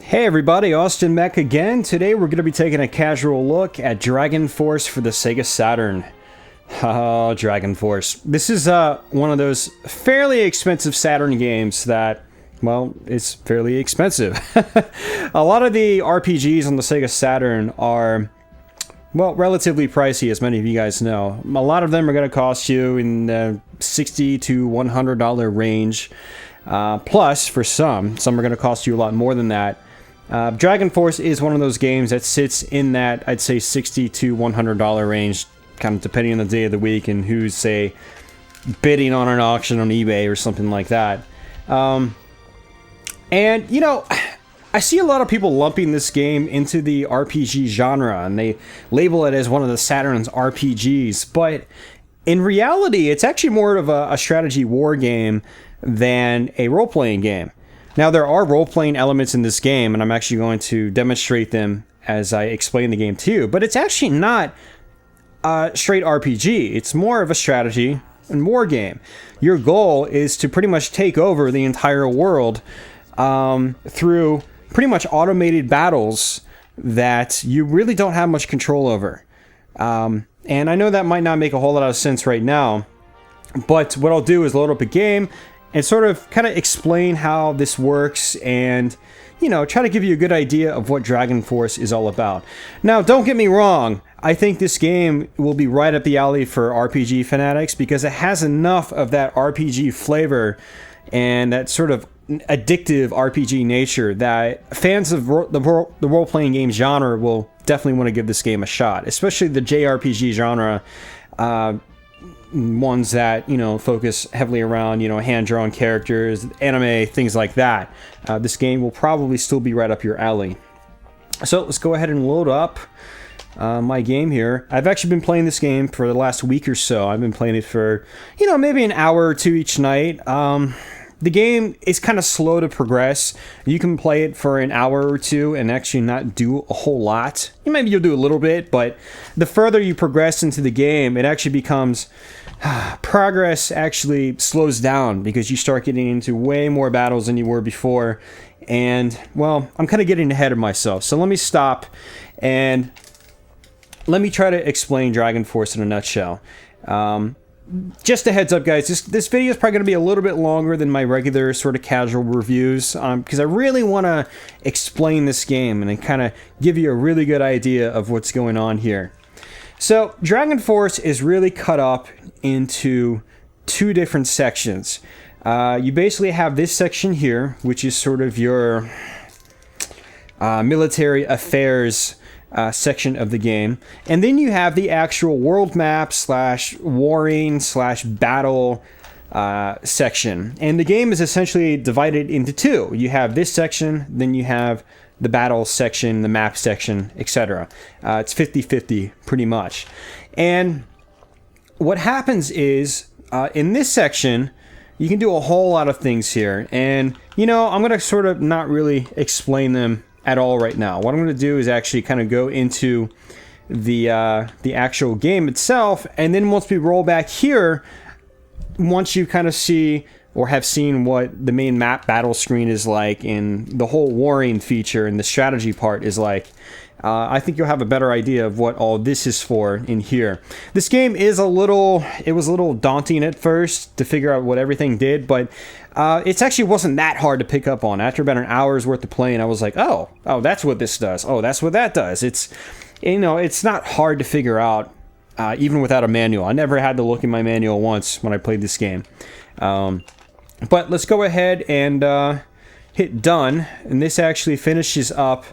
Hey everybody, Austin Mech again. Today we're going to be taking a casual look at Dragon Force for the Sega Saturn. Oh, Dragon Force. This is one of those fairly expensive Saturn games that, well, it's fairly expensive. A lot of the RPGs on the Sega Saturn are, well, relatively pricey, as many of you guys know. A lot of them are going to cost you in the $60 to $100 range. Plus, for some are going to cost you a lot more than that. Dragon Force is one of those games that sits in that, I'd say, $60 to $100 range, kind of depending on the day of the week and who's, say, bidding on an auction on eBay or something like that. And, you know, I see a lot of people lumping this game into the RPG genre, and they label it as one of the Saturn's RPGs, but in reality, it's actually more of a strategy war game than a role-playing game. Now, there are role-playing elements in this game, and I'm actually going to demonstrate them as I explain the game to you, but it's actually not a straight RPG. It's more of a strategy and war game. Your goal is to pretty much take over the entire world through pretty much automated battles that you really don't have much control over. And I know that might not make a whole lot of sense right now, but what I'll do is load up a game and sort of kind of explain how this works and, you know, try to give you a good idea of what Dragon Force is all about. Now, don't get me wrong. I think this game will be right up the alley for RPG fanatics because it has enough of that RPG flavor and that sort of addictive RPG nature that fans of the role-playing game genre will definitely want to give this game a shot, especially the JRPG genre. Ones that, you know, focus heavily around, you know, hand-drawn characters, anime, things like that. This game will probably still be right up your alley. So let's go ahead and load up my game here. I've actually been playing this game for the last week or so. I've been playing it for, you know, maybe an hour or two each night. The game is kind of slow to progress. You can play it for an hour or two and actually not do a whole lot. Maybe you'll do a little bit, but the further you progress into the game, it actually becomes... progress actually slows down because you start getting into way more battles than you were before. And, well, I'm kind of getting ahead of myself. So let me stop and let me try to explain Dragon Force in a nutshell. Just a heads up, guys, this video is probably going to be a little bit longer than my regular sort of casual reviews because I really want to explain this game and kind of give you a really good idea of what's going on here. So, Dragon Force is really cut up into two different sections. You basically have this section here, which is sort of your military affairs section of the game. And then you have the actual world map / warring / battle section. And the game is essentially divided into two. You have this section, then you have the battle section, the map section, etc. It's 50-50 pretty much. And what happens is, in this section, you can do a whole lot of things here. And, you know, I'm going to sort of not really explain them at all right now. What I'm going to do is actually kind of go into the actual game itself. And then once we roll back here, once you kind of see... or have seen what the main map battle screen is like and the whole warring feature and the strategy part is like, I think you'll have a better idea of what all this is for in here. This game is it was a little daunting at first to figure out what everything did, but it actually wasn't that hard to pick up on. After about an hour's worth of playing, I was like, oh, that's what this does. Oh, that's what that does. It's, you know, it's not hard to figure out, even without a manual. I never had to look in my manual once when I played this game. But let's go ahead and hit done, and this actually finishes up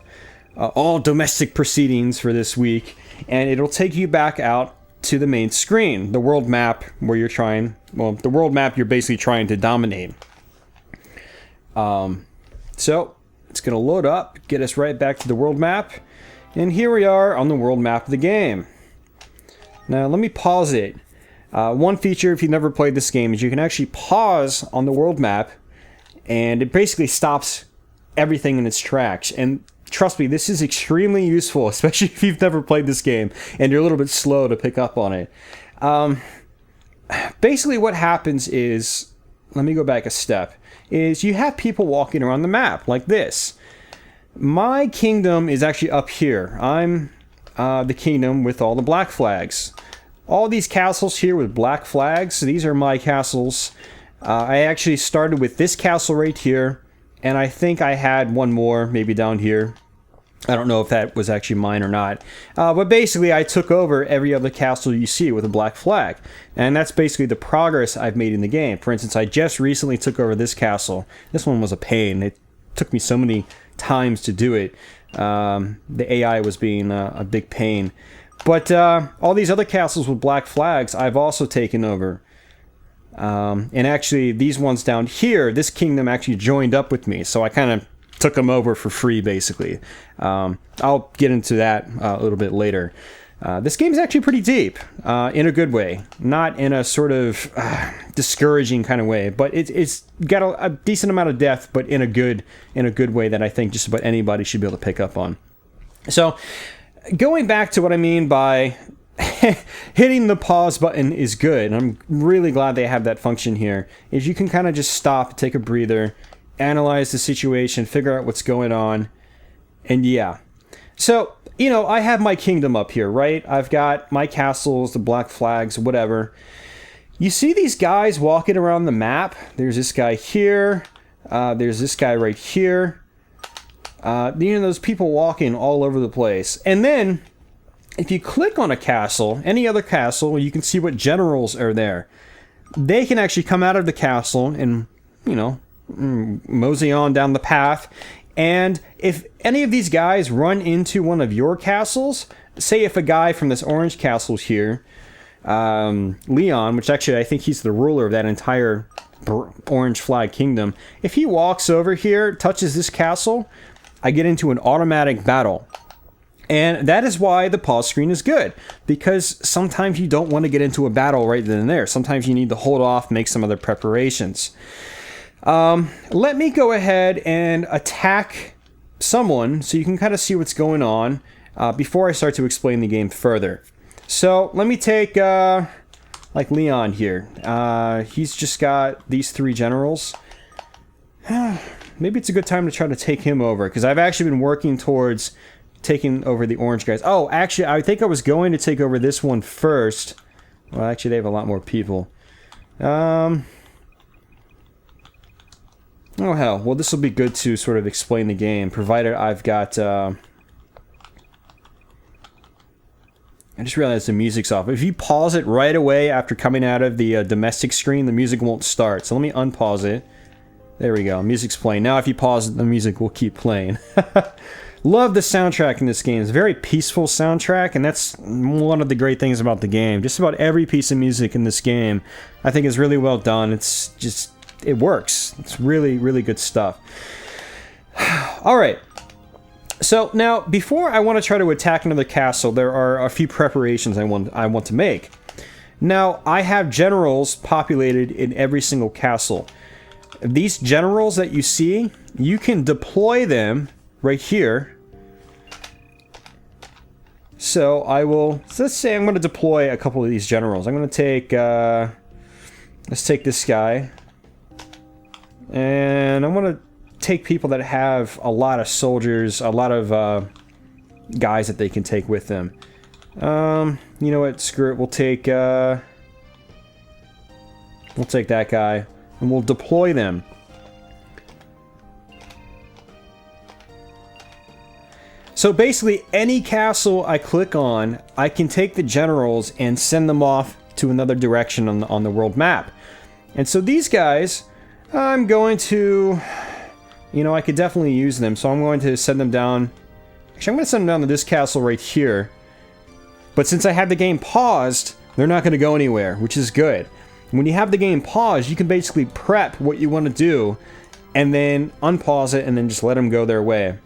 all domestic proceedings for this week, and it'll take you back out to the main screen, the world map where you're trying, well, the world map you're basically trying to dominate. So it's going to load up, get us right back to the world map, and here we are on the world map of the game. Now let me pause it. One feature, if you've never played this game, is you can actually pause on the world map, and it basically stops everything in its tracks. And trust me, this is extremely useful, especially if you've never played this game and you're a little bit slow to pick up on it. Basically what happens is, let me go back a step, is you have people walking around the map like this. My kingdom is actually up here. I'm the kingdom with all the black flags. All these castles here with black flags, these are my castles. I actually started with this castle right here, and I think I had one more, maybe down here. I don't know if that was actually mine or not. But basically, I took over every other castle you see with a black flag. And that's basically the progress I've made in the game. For instance, I just recently took over this castle. This one was a pain. It took me so many times to do it. The AI was being a big pain. But all these other castles with black flags, I've also taken over. And actually, these ones down here, this kingdom actually joined up with me. So I kind of took them over for free, basically. I'll get into that a little bit later. This game is actually pretty deep, in a good way. Not in a sort of discouraging kind of way, but it's got a decent amount of depth, but in a good way that I think just about anybody should be able to pick up on. So, going back to what I mean by hitting the pause button is good, and I'm really glad they have that function here, is you can kind of just stop, take a breather, analyze the situation, figure out what's going on, and yeah. So, you know, I have my kingdom up here, right? I've got my castles, the black flags, whatever. You see these guys walking around the map? There's this guy here. There's this guy right here. You know, those people walking all over the place. And then, if you click on a castle, any other castle, you can see what generals are there. They can actually come out of the castle and, you know, mosey on down the path, and if any of these guys run into one of your castles, say if a guy from this orange castle's here, Leon, which actually I think he's the ruler of that entire orange flag kingdom, if he walks over here, touches this castle, I get into an automatic battle. And that is why the pause screen is good, because sometimes you don't want to get into a battle right then and there. Sometimes you need to hold off, make some other preparations. Let me go ahead and attack someone so you can kind of see what's going on before I start to explain the game further. So let me take like Leon here. He's just got these 3 generals. Maybe it's a good time to try to take him over, because I've actually been working towards taking over the orange guys. Oh, actually, I think I was going to take over this one first. Well, actually, they have a lot more people. Oh hell, well this will be good to sort of explain the game, provided I've got, I just realized the music's off. If you pause it right away after coming out of the domestic screen, the music won't start. So let me unpause it. There we go, music's playing. Now if you pause it, the music will keep playing. Love the soundtrack in this game. It's a very peaceful soundtrack, and that's one of the great things about the game. Just about every piece of music in this game, I think, is really well done. It's just... it works. It's really, really good stuff. Alright. So, now, before I want to try to attack another castle, there are a few preparations I want to make. Now, I have generals populated in every single castle. These generals that you see, you can deploy them right here. So, let's say I'm going to deploy a couple of these generals. I'm going to take, let's take this guy. And I want to take people that have a lot of soldiers, a lot of guys that they can take with them. You know what? Screw it. We'll take that guy, and we'll deploy them. So basically, any castle I click on, I can take the generals and send them off to another direction on the world map. And so these guys, I'm going to, you know, I could definitely use them. So I'm going to send them down. Actually, I'm going to send them down to this castle right here. But since I have the game paused, they're not going to go anywhere, which is good. When you have the game paused, you can basically prep what you want to do and then unpause it and then just let them go their way.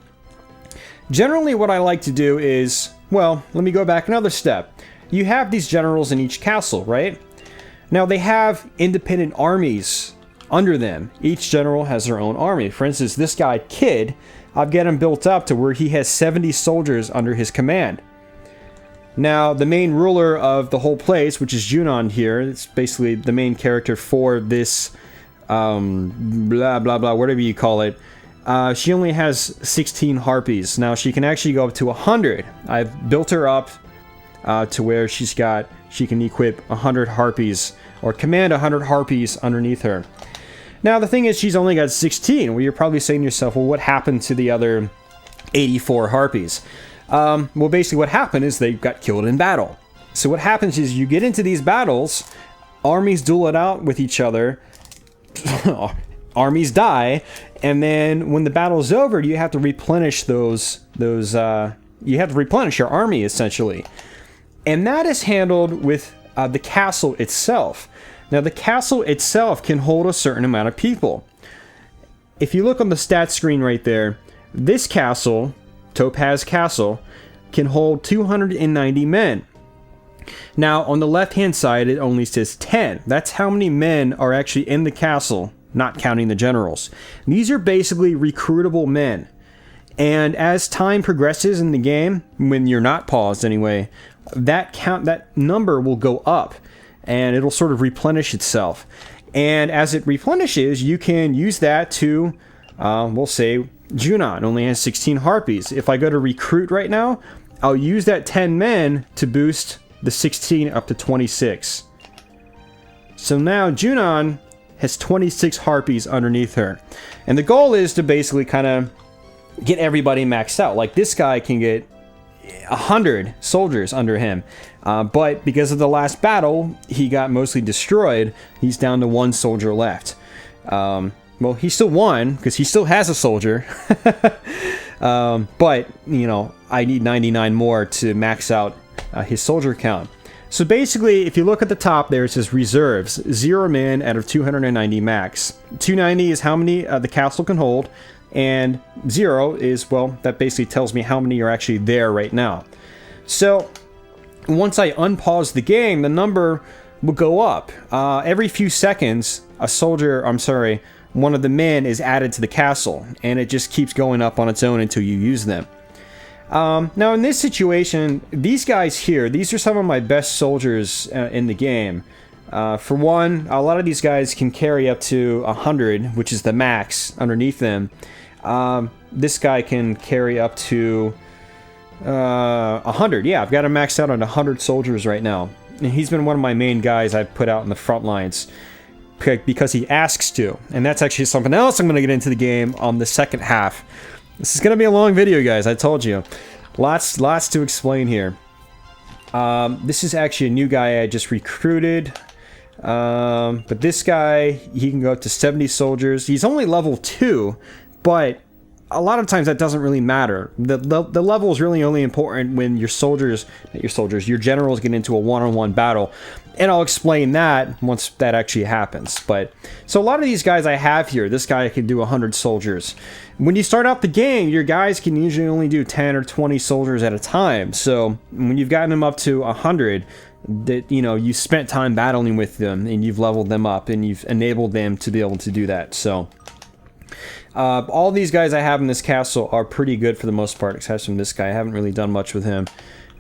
Generally, what I like to do is, well, let me go back another step. You have these generals in each castle, right? Now, they have independent armies under them. Each general has their own army. For instance, this guy, Kid, I've got him built up to where he has 70 soldiers under his command. Now, the main ruler of the whole place, which is Junon here, it's basically the main character for this, blah, blah, blah, whatever you call it, she only has 16 harpies. Now she can actually go up to 100. I've built her up to where she can equip 100 harpies, or command 100 harpies underneath her. Now the thing is, she's only got 16. Well, you're probably saying to yourself, well, what happened to the other 84 harpies? Well, basically what happened is they got killed in battle. So what happens is you get into these battles, armies duel it out with each other, armies die, and then when the battle's over, you have to replenish you have to replenish your army, essentially. And that is handled with the castle itself. Now, the castle itself can hold a certain amount of people. If you look on the stats screen right there, this castle, Topaz Castle, can hold 290 men. Now, on the left-hand side, it only says 10. That's how many men are actually in the castle, not counting the generals. These are basically recruitable men. And as time progresses in the game, when you're not paused anyway, that number will go up, and it'll sort of replenish itself. And as it replenishes, you can use that to, we'll say, Junon only has 16 harpies. If I go to recruit right now, I'll use that 10 men to boost the 16 up to 26. So now Junon has 26 harpies underneath her. And the goal is to basically kind of get everybody maxed out. Like, this guy can get 100 soldiers under him. But because of the last battle, he got mostly destroyed. He's down to 1 soldier left. Well, he still won, because he still has a soldier. But, you know, I need 99 more to max out his soldier count. So basically, if you look at the top there, it says reserves. 0 men out of 290 max. 290 is how many the castle can hold. And 0 is, well, that basically tells me how many are actually there right now. So once I unpause the game, the number will go up. Every few seconds, one of the men is added to the castle, and it just keeps going up on its own until you use them. Now in this situation, these guys here, these are some of my best soldiers in the game. For one, a lot of these guys can carry up to 100, which is the max underneath them. This guy can carry up to 100. Yeah, I've got him maxed out on 100 soldiers right now. And he's been one of my main guys I've put out in the front lines because he asks to. And that's actually something else I'm going to get into the game on the second half. This is going to be a long video, guys. I told you. Lots to explain here. This is actually a new guy I just recruited. But this guy, he can go up to 70 soldiers. He's only level 2, but a lot of times that doesn't really matter. The level is really only important when your generals get into a one-on-one battle. And I'll explain that once that actually happens. But so a lot of these guys I have here, this guy can do 100 soldiers. When you start out the game, your guys can usually only do 10 or 20 soldiers at a time. So when you've gotten them up to 100, that, you know, you spent time battling with them and you've leveled them up and you've enabled them to be able to do that. So all these guys I have in this castle are pretty good for the most part, except from this guy. I haven't really done much with him.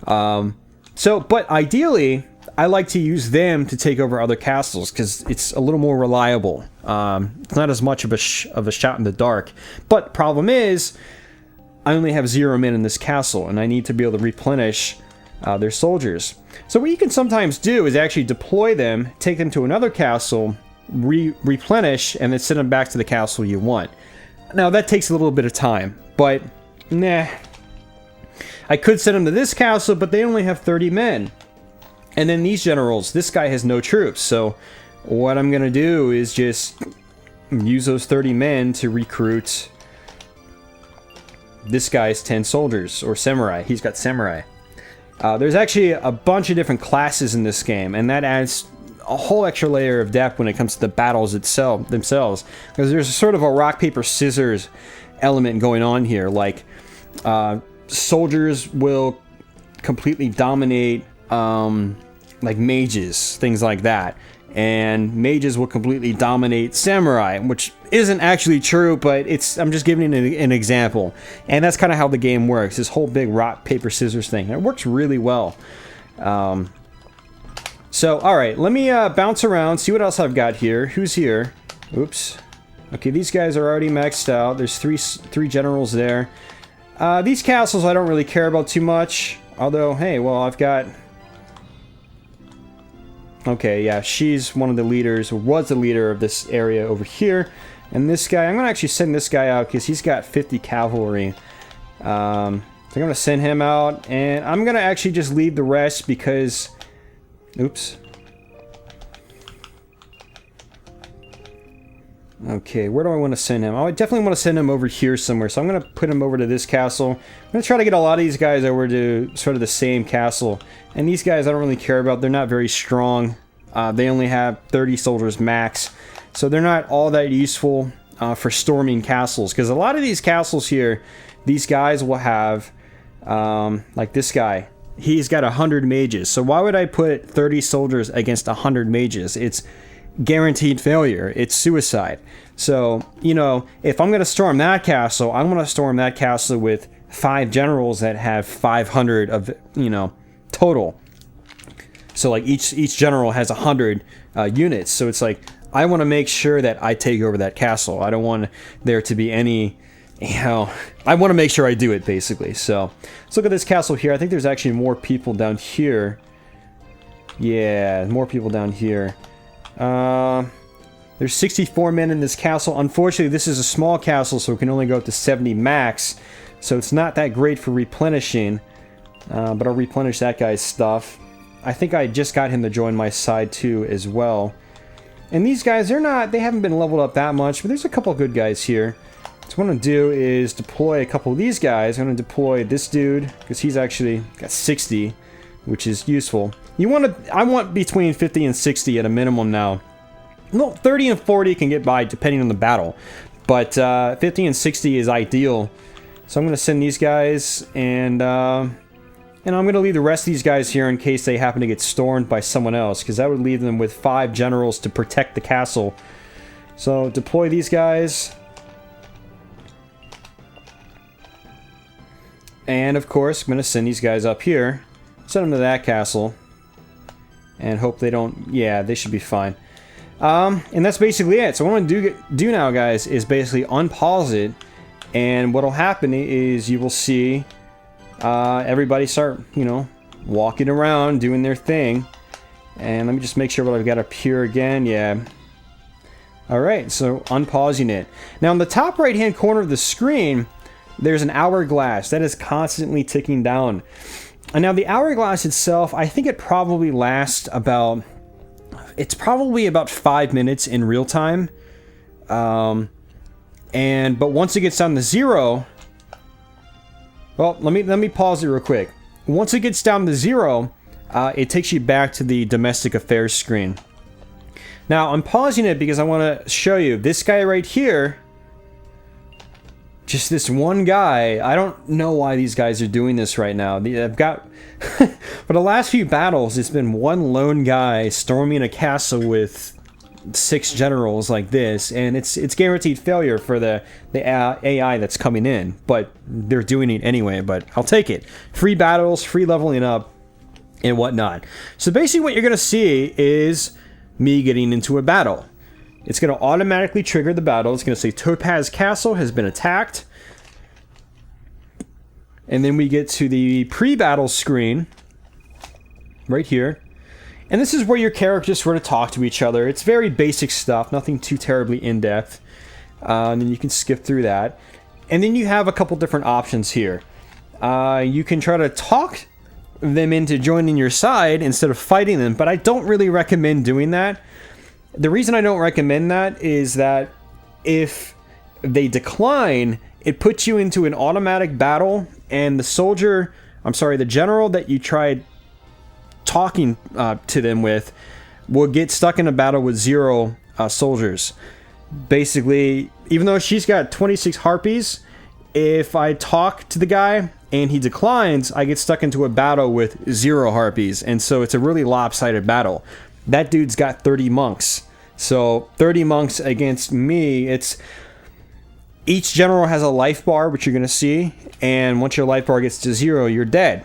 But ideally, I like to use them to take over other castles because it's a little more reliable. It's not as much of a shot in the dark. But problem is, I only have 0 men in this castle, and I need to be able to replenish their soldiers. So what you can sometimes do is actually deploy them, take them to another castle, replenish, and then send them back to the castle you want. Now that takes a little bit of time, but nah. I could send them to this castle, but they only have 30 men. And then these generals, this guy has no troops, so what I'm gonna do is just use those 30 men to recruit this guy's 10 soldiers, or samurai. He's got samurai. There's actually a bunch of different classes in this game, and that adds a whole extra layer of depth when it comes to the battles themselves. Because there's a sort of a rock, paper, scissors element going on here. Like, soldiers will completely dominate, like mages, things like that. And mages will completely dominate samurai, which isn't actually true, but I'm just giving an example. And that's kind of how the game works, this whole big rock, paper, scissors thing. And it works really well. So, alright, let me bounce around, see what else I've got here. Who's here? Oops. Okay, these guys are already maxed out. There's three generals there. These castles I don't really care about too much. Although, hey, well, I've got... Okay, yeah, she's one of the leaders, or was the leader of this area over here. And this guy, I'm going to actually send this guy out because he's got 50 cavalry. So I'm going to send him out, and I'm going to actually just leave the rest because... Oops. Okay, where do I want to send him? I definitely want to send him over here somewhere, so I'm going to put him over to this castle. I'm going to try to get a lot of these guys over to sort of the same castle. And these guys I don't really care about. They're not very strong. They only have 30 soldiers max. So they're not all that useful for storming castles. Because a lot of these castles here, these guys will have, like this guy. He's got 100 mages. So why would I put 30 soldiers against 100 mages? It's guaranteed failure. It's suicide. So, you know, if I'm going to storm that castle, I'm going to storm that castle with 5 generals that have 500 of, you know, total. So like each general has 100 units. So it's like, I want to make sure that I take over that castle. I don't want there to be any, you know, I want to make sure I do it basically. So let's look at this castle here. I think there's actually more people down here. Yeah, more people down here. There's 64 men in this castle. Unfortunately, this is a small castle, so it can only go up to 70 max. So it's not that great for replenishing. But I'll replenish that guy's stuff. I think I just got him to join my side too as well. And these guys, they haven't been leveled up that much, but there's a couple good guys here. So what I'm going to do is deploy a couple of these guys. I'm going to deploy this dude, because he's actually got 60, which is useful. I want between 50 and 60 at a minimum now. Well, 30 and 40 can get by depending on the battle. But 50 and 60 is ideal. So I'm going to send these guys, and I'm going to leave the rest of these guys here in case they happen to get stormed by someone else, because that would leave them with 5 generals to protect the castle. So deploy these guys. And of course, I'm going to send these guys up here. Send them to that castle. And hope they don't... Yeah, they should be fine. And that's basically it. So what I'm going to do now, guys, is basically unpause it. And what will happen is you will see everybody start, you know, walking around, doing their thing. And let me just make sure what I've got up here again. Yeah. Alright, so unpausing it. Now, in the top right-hand corner of the screen, there's an hourglass that is constantly ticking down. And now the hourglass itself, I think it probably lasts about... It's probably about 5 minutes in real time. But once it gets down to 0... Well, let me pause it real quick. Once it gets down to 0, it takes you back to the domestic affairs screen. Now, I'm pausing it because I want to show you this guy right here. Just this one guy. I don't know why these guys are doing this right now. I've got... For the last few battles, it's been one lone guy storming a castle with 6 generals like this, and it's guaranteed failure for the AI that's coming in, but they're doing it anyway. But I'll take it. Free battles, free leveling up, and whatnot. So basically what you're going to see is me getting into a battle. It's going to automatically trigger the battle. It's going to say Topaz Castle has been attacked. And then we get to the pre-battle screen right here. And this is where your characters sort of talk to each other. It's very basic stuff, nothing too terribly in-depth. And then you can skip through that. And then you have a couple different options here. You can try to talk them into joining your side instead of fighting them, but I don't really recommend doing that. The reason I don't recommend that is that if they decline, it puts you into an automatic battle, and the general that you tried talking to them with will get stuck in a battle with 0 soldiers. Basically, even though she's got 26 harpies, if I talk to the guy and he declines, I get stuck into a battle with 0 harpies, and so it's a really lopsided battle. That dude's got 30 monks. So 30 monks against me, it's... Each general has a life bar, which you're going to see, and once your life bar gets to 0, you're dead.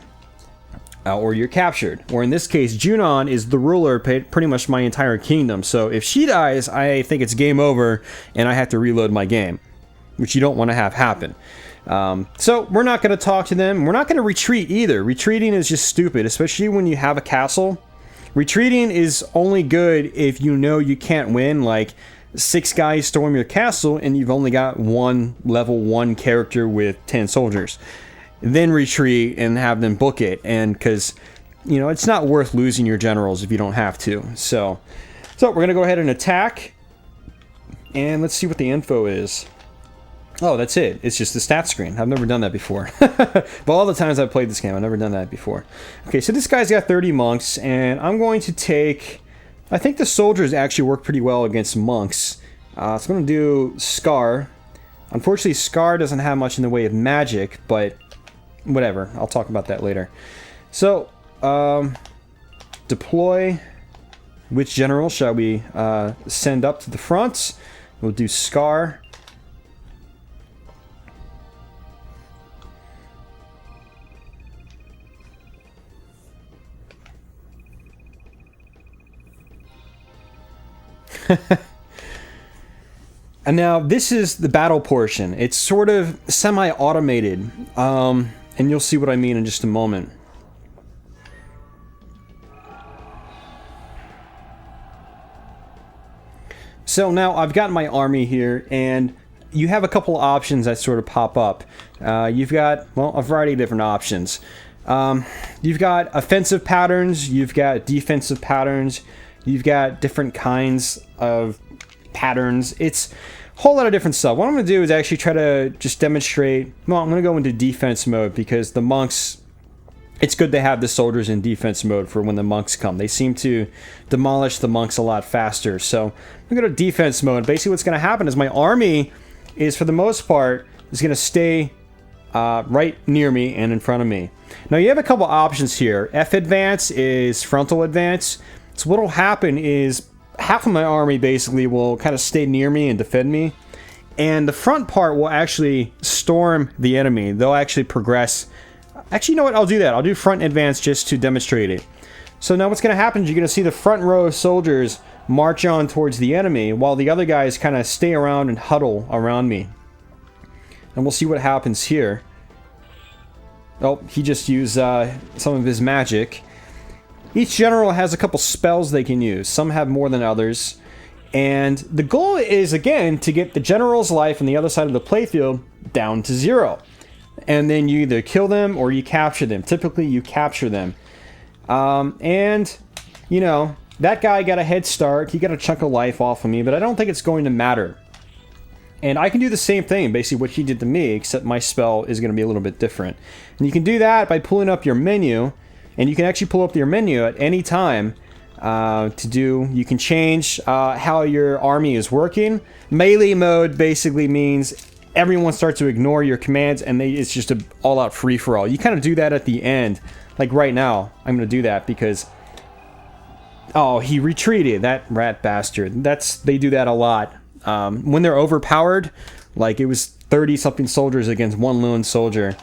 or you're captured. Or in this case, Junon is the ruler, pretty much my entire kingdom. So if she dies, I think it's game over, and I have to reload my game, which you don't want to have happen. So we're not going to talk to them. We're not going to retreat either. Retreating is just stupid, especially when you have a castle. Retreating is only good if you know you can't win, like 6 guys storm your castle and you've only got one level 1 character with 10 soldiers. Then retreat and have them book it, and because, you know, it's not worth losing your generals if you don't have to. So we're going to go ahead and attack, and let's see what the info is. Oh, that's it. It's just the stat screen. I've never done that before. But all the times I've played this game, I've never done that before. Okay, so this guy's got 30 monks, and I'm going to take... I think the soldiers actually work pretty well against monks. So I'm going to do Scar. Unfortunately, Scar doesn't have much in the way of magic, but whatever. I'll talk about that later. So, deploy. Which general shall we send up to the front? We'll do Scar. And now this is the battle portion. It's sort of semi-automated, and you'll see what I mean in just a moment. So now I've got my army here, and you have a couple of options that sort of pop up. You've got, well, a variety of different options. You've got offensive patterns, you've got defensive patterns, you've got different kinds of patterns. It's a whole lot of different stuff. What I'm going to do is actually try to just demonstrate... Well, I'm going to go into defense mode because the monks... It's good to have the soldiers in defense mode for when the monks come. They seem to demolish the monks a lot faster. So I'm going to go to defense mode. Basically what's going to happen is my army is, for the most part, is going to stay right near me and in front of me. Now you have a couple options here. F advance is frontal advance. So what will happen is half of my army basically will kind of stay near me and defend me, and the front part will actually storm the enemy. They'll actually progress. Actually, you know what? I'll do that. I'll do front advance just to demonstrate it. So now what's going to happen is you're going to see the front row of soldiers march on towards the enemy while the other guys kind of stay around and huddle around me. And we'll see what happens here. Oh, he just used some of his magic. Each general has a couple spells they can use. Some have more than others. And the goal is, again, to get the general's life on the other side of the playfield down to 0. And then you either kill them or you capture them. Typically, you capture them. And, you know, that guy got a head start. He got a chunk of life off of me, but I don't think it's going to matter. And I can do the same thing, basically what he did to me, except my spell is going to be a little bit different. And you can do that by pulling up your menu. And you can actually pull up your menu at any time you can change how your army is working. Melee mode basically means everyone starts to ignore your commands, and it's just an all-out free-for-all. You kind of do that at the end. Like right now, I'm going to do that because... Oh, he retreated, that rat bastard. They do that a lot. When they're overpowered, like it was 30-something soldiers against one lone soldier.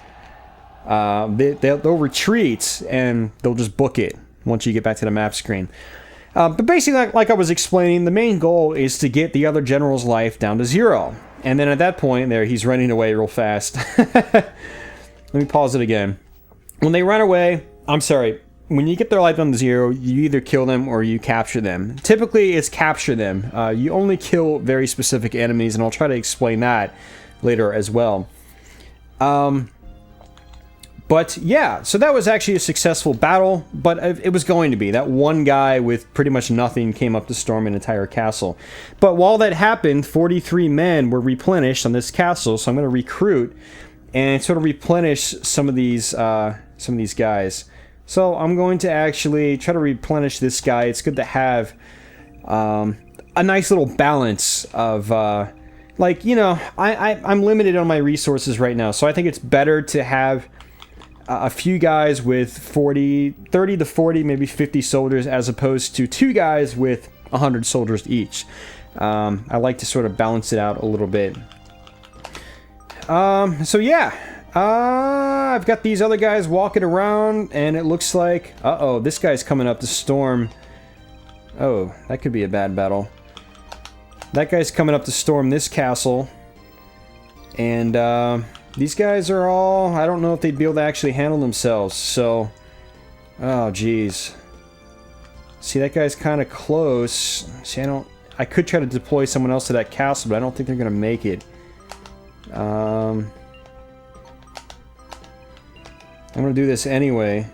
They'll retreat and they'll just book it once you get back to the map screen. But basically, like I was explaining, the main goal is to get the other general's life down to 0. And then at that point, there he's running away real fast. Let me pause it again. When they run away, I'm sorry, when you get their life down to 0, you either kill them or you capture them. Typically, it's capture them. You only kill very specific enemies, and I'll try to explain that later as well. But yeah, so that was actually a successful battle, but it was going to be. That one guy with pretty much nothing came up to storm an entire castle. But while that happened, 43 men were replenished on this castle, so I'm going to recruit and sort of replenish some of these guys. So I'm going to actually try to replenish this guy. It's good to have a nice little balance of... like, you know, I'm limited on my resources right now, so I think it's better to have... a few guys with 30 to 40, maybe 50 soldiers, as opposed to 2 guys with 100 soldiers each. I like to sort of balance it out a little bit. So yeah, I've got these other guys walking around, and it looks like... Uh-oh, this guy's coming up to storm. Oh, that could be a bad battle. That guy's coming up to storm this castle. And, these guys are all... I don't know if they'd be able to actually handle themselves, so... Oh, jeez. See, that guy's kind of close. See, I could try to deploy someone else to that castle, but I don't think they're going to make it. I'm going to do this anyway.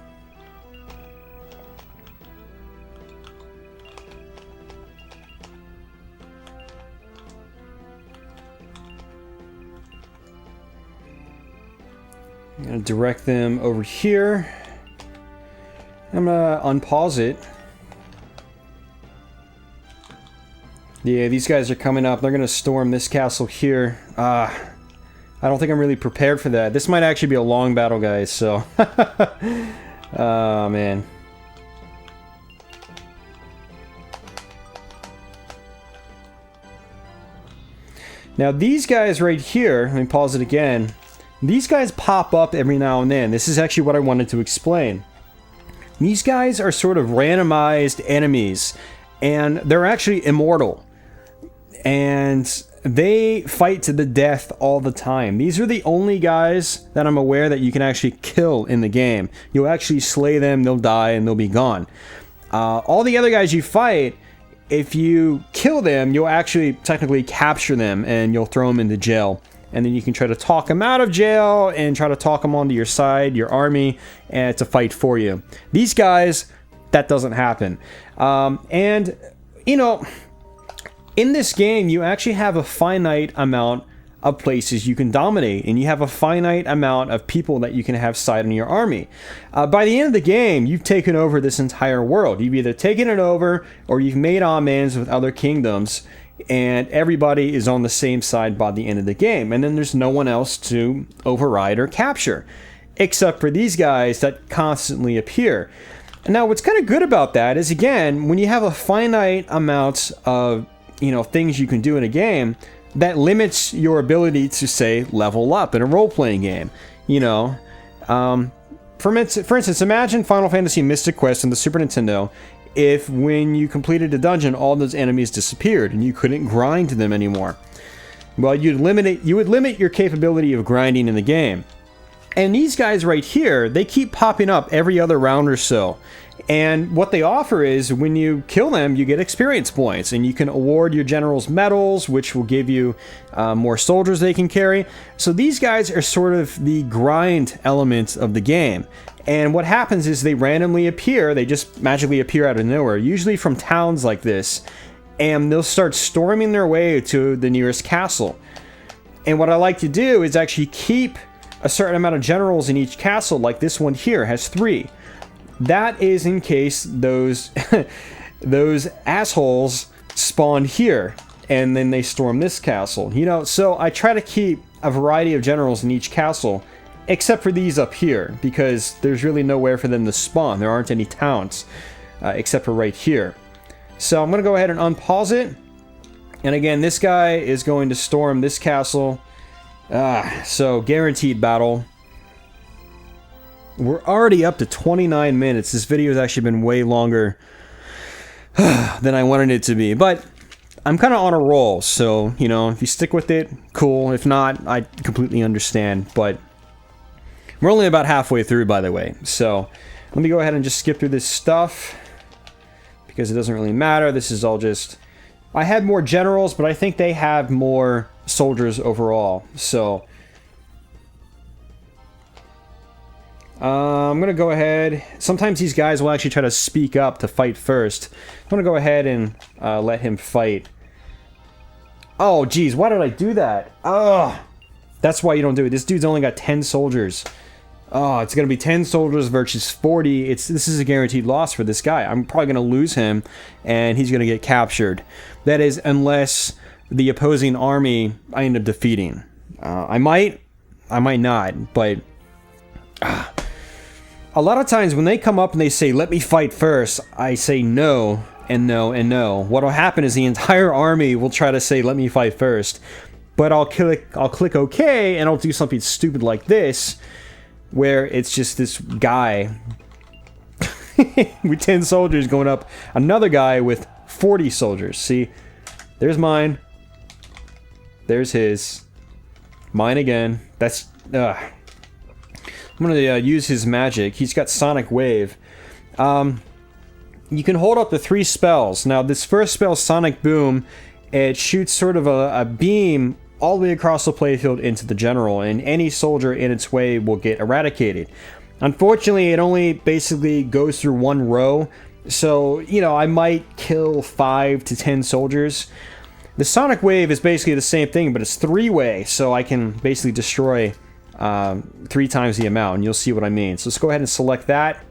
I'm going to direct them over here. I'm going to unpause it. Yeah, these guys are coming up. They're going to storm this castle here. I don't think I'm really prepared for that. This might actually be a long battle, guys, so... Oh, man. Now, these guys right here, let me pause it again. These guys pop up every now and then. This is actually what I wanted to explain. These guys are sort of randomized enemies, and they're actually immortal. And they fight to the death all the time. These are the only guys that I'm aware that you can actually kill in the game. You'll actually slay them, they'll die, and they'll be gone. All the other guys you fight, if you kill them, you'll actually technically capture them, and you'll throw them into jail. And then you can try to talk them out of jail, and try to talk them onto your side, your army, and to fight for you. These guys, that doesn't happen. And, you know... In this game, you actually have a finite amount of places you can dominate, and you have a finite amount of people that you can have side in your army. By the end of the game, you've taken over this entire world. You've either taken it over, or you've made amends with other kingdoms, and everybody is on the same side by the end of the game. And then there's no one else to override or capture, except for these guys that constantly appear. Now, what's kind of good about that is, again, when you have a finite amount of things you can do in a game, that limits your ability to, say, level up in a role-playing game. For instance, imagine Final Fantasy Mystic Quest on the Super Nintendo if when you completed a dungeon, all those enemies disappeared and you couldn't grind them anymore. Well, you would limit your capability of grinding in the game. And these guys right here, they keep popping up every other round or so. And what they offer is, when you kill them, you get experience points, and you can award your generals medals, which will give you more soldiers they can carry. So these guys are sort of the grind element of the game. And what happens is they randomly appear, they just magically appear out of nowhere, usually from towns like this, and they'll start storming their way to the nearest castle. And what I like to do is actually keep a certain amount of generals in each castle, like this one here has 3. That is in case those those assholes spawn here and then they storm this castle. So I try to keep a variety of generals in each castle, except for these up here, because there's really nowhere for them to spawn. There aren't any towns, except for right here. So I'm going to go ahead and unpause it. And again, this guy is going to storm this castle. So guaranteed battle. We're already up to 29 minutes. This video has actually been way longer than I wanted it to be. But I'm kind of on a roll, so, if you stick with it, cool. If not, I completely understand. But we're only about halfway through, by the way. So let me go ahead and just skip through this stuff, because it doesn't really matter. This is all just... I had more generals, but I think they have more soldiers overall. So... I'm going to go ahead. Sometimes these guys will actually try to speak up to fight first. I'm going to go ahead and let him fight. Oh, geez, why did I do that? Ugh. That's why you don't do it. This dude's only got 10 soldiers. Oh, it's going to be 10 soldiers versus 40. This is a guaranteed loss for this guy. I'm probably going to lose him, and he's going to get captured. That is, unless the opposing army I end up defeating. I might not, but... A lot of times when they come up and they say, let me fight first, I say no, and no, and no. What'll happen is the entire army will try to say, let me fight first. but I'll click OK, and I'll do something stupid like this, where it's just this guy with 10 soldiers going up another guy with 40 soldiers. See, there's mine. There's his. Mine again. That's... I'm going to use his magic. He's got Sonic Wave. You can hold up to 3 spells. Now, this first spell, Sonic Boom, it shoots sort of a beam all the way across the playfield into the general, and any soldier in its way will get eradicated. Unfortunately, it only basically goes through one row, so, you know, I might kill 5 to 10 soldiers. The Sonic Wave is basically the same thing, but it's 3-way, so I can basically destroy 3 times the amount, and you'll see what I mean. So let's go ahead and select that.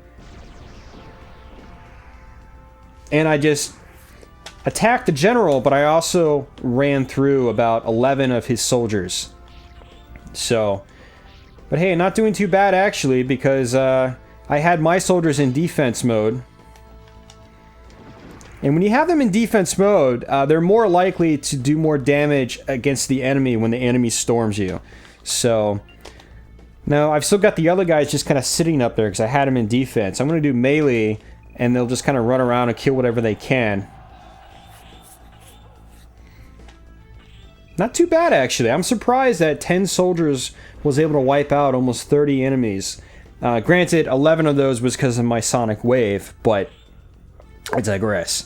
And I just attacked the general, but I also ran through about 11 of his soldiers. So, but hey, not doing too bad actually, because I had my soldiers in defense mode. And when you have them in defense mode, they're more likely to do more damage against the enemy when the enemy storms you. So, now I've still got the other guys just kind of sitting up there because I had them in defense. I'm going to do melee, and they'll just kind of run around and kill whatever they can. Not too bad, actually. I'm surprised that 10 soldiers was able to wipe out almost 30 enemies. Granted, 11 of those was because of my Sonic Wave, but I digress.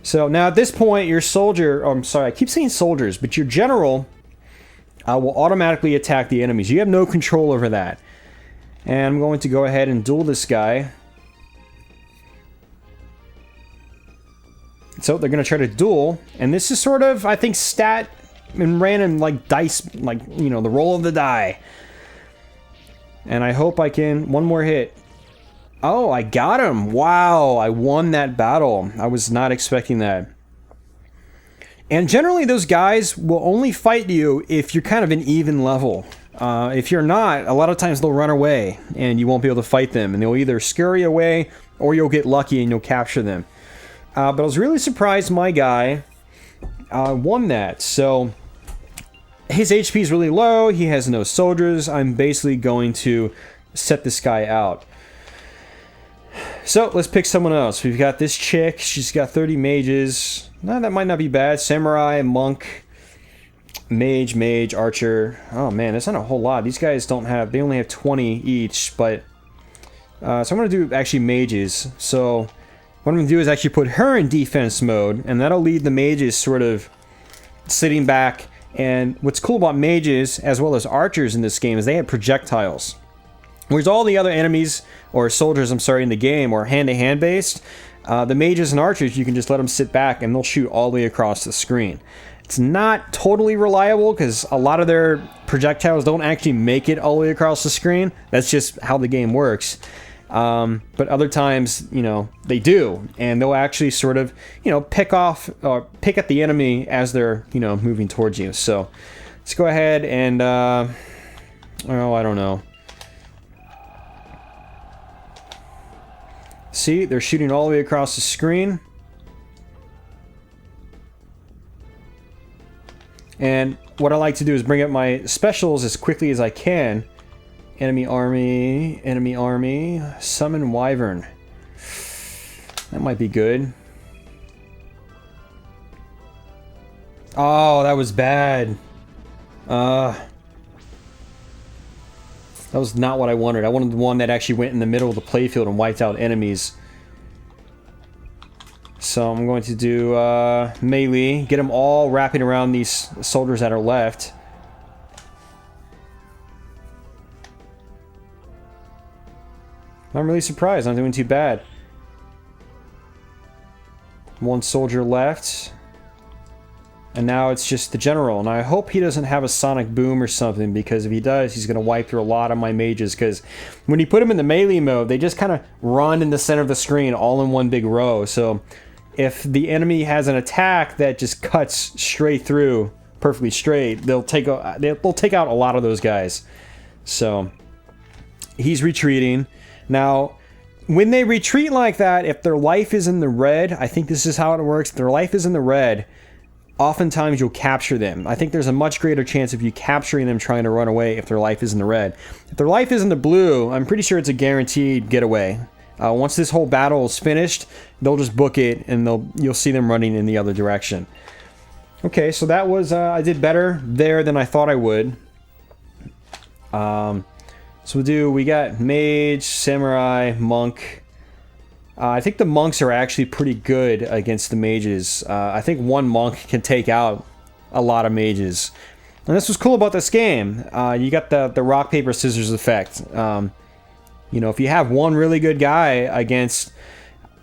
So now at this point, your soldier... Oh, I'm sorry, I keep saying soldiers, but your general will automatically attack the enemies. You have no control over that. And I'm going to go ahead and duel this guy. So they're going to try to duel, and this is sort of, I think, stat and random, like, dice, like, you know, the roll of the die. And I hope I can... One more hit. Oh, I got him! Wow, I won that battle. I was not expecting that. And generally, those guys will only fight you if you're kind of an even level. If you're not, a lot of times they'll run away, and you won't be able to fight them. And they'll either scurry away, or you'll get lucky and you'll capture them. But I was really surprised my guy won that. So his HP is really low. He has no soldiers. I'm basically going to set this guy out. So let's pick someone else. We've got this chick. She's got 30 mages. No, that might not be bad. Samurai, monk, mage, archer. Oh man, that's not a whole lot. These guys don't have... They only have 20 each. But so I'm going to do actually mages. So what I'm going to do is actually put her in defense mode, and that'll lead the mages sort of sitting back. And what's cool about mages, as well as archers in this game, is they have projectiles. Whereas all the other enemies, or soldiers, I'm sorry, in the game, are hand-to-hand based, the mages and archers, you can just let them sit back and they'll shoot all the way across the screen. It's not totally reliable because a lot of their projectiles don't actually make it all the way across the screen. That's just how the game works. But other times, you know, they do, and they'll actually sort of, you know, pick at the enemy as they're, you know, moving towards you. So let's go ahead and, oh, I don't know. See, they're shooting all the way across the screen. And what I like to do is bring up my specials as quickly as I can. Enemy army, summon wyvern. That might be good. Oh, that was bad. That was not what I wanted. I wanted the one that actually went in the middle of the playfield and wiped out enemies. So I'm going to do melee, get them all wrapping around these soldiers that are left. I'm really surprised. I'm doing too bad. One soldier left. And now it's just the general. And I hope he doesn't have a sonic boom or something, because if he does, he's going to wipe through a lot of my mages. Because when you put them in the melee mode, they just kind of run in the center of the screen all in one big row. So if the enemy has an attack that just cuts straight through, perfectly straight, they'll take out a lot of those guys. So he's retreating. Now, when they retreat like that, if their life is in the red, I think this is how it works. If their life is in the red, oftentimes you'll capture them. I think there's a much greater chance of you capturing them trying to run away if their life is in the red. If their life is in the blue, I'm pretty sure it's a guaranteed getaway. Once this whole battle is finished, they'll just book it, and you'll see them running in the other direction. Okay, so that was, I did better there than I thought I would. So we got mage, samurai, monk. I think the monks are actually pretty good against the mages. I think one monk can take out a lot of mages. And this was cool about this game. You got the rock, paper, scissors effect. You know, if you have one really good guy against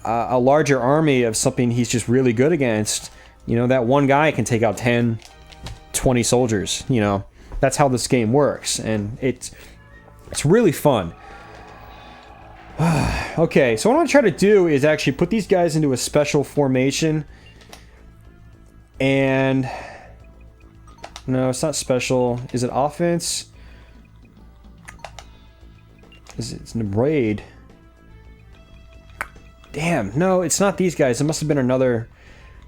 a larger army of something he's just really good against, you know, that one guy can take out 10, 20 soldiers, you know. That's how this game works, and it's really fun. Okay, so what I'm going to try to do is actually put these guys into a special formation. And... no, it's not special. Is it offense? It's in a raid. Damn, no, it's not these guys. It must have been another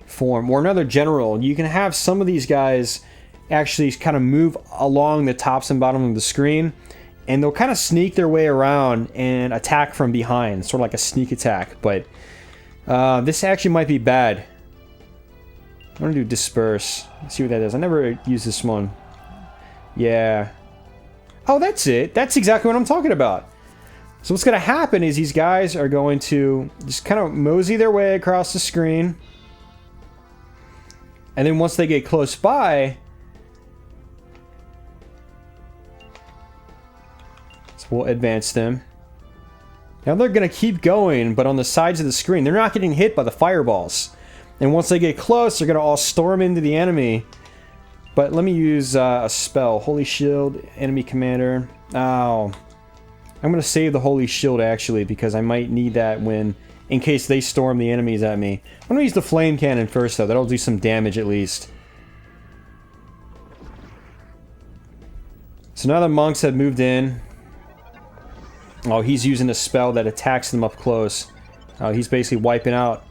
form, or another general. You can have some of these guys actually kind of move along the tops and bottom of the screen, and they'll kind of sneak their way around and attack from behind, sort of like a sneak attack. But this actually might be bad. I'm gonna do disperse. Let's see what that does. I never used this one. Yeah. Oh, that's it. That's exactly what I'm talking about. So what's gonna happen is these guys are going to just kind of mosey their way across the screen, and then once they get close by, so we'll advance them. Now they're gonna keep going, but on the sides of the screen, they're not getting hit by the fireballs. And once they get close, they're gonna all storm into the enemy. But let me use a spell. Holy Shield, enemy commander. Oh. I'm gonna save the Holy Shield actually, because I might need that in case they storm the enemies at me. I'm gonna use the flame cannon first though. That'll do some damage at least. So now the monks have moved in. Oh, he's using a spell that attacks them up close. Oh, he's basically wiping out.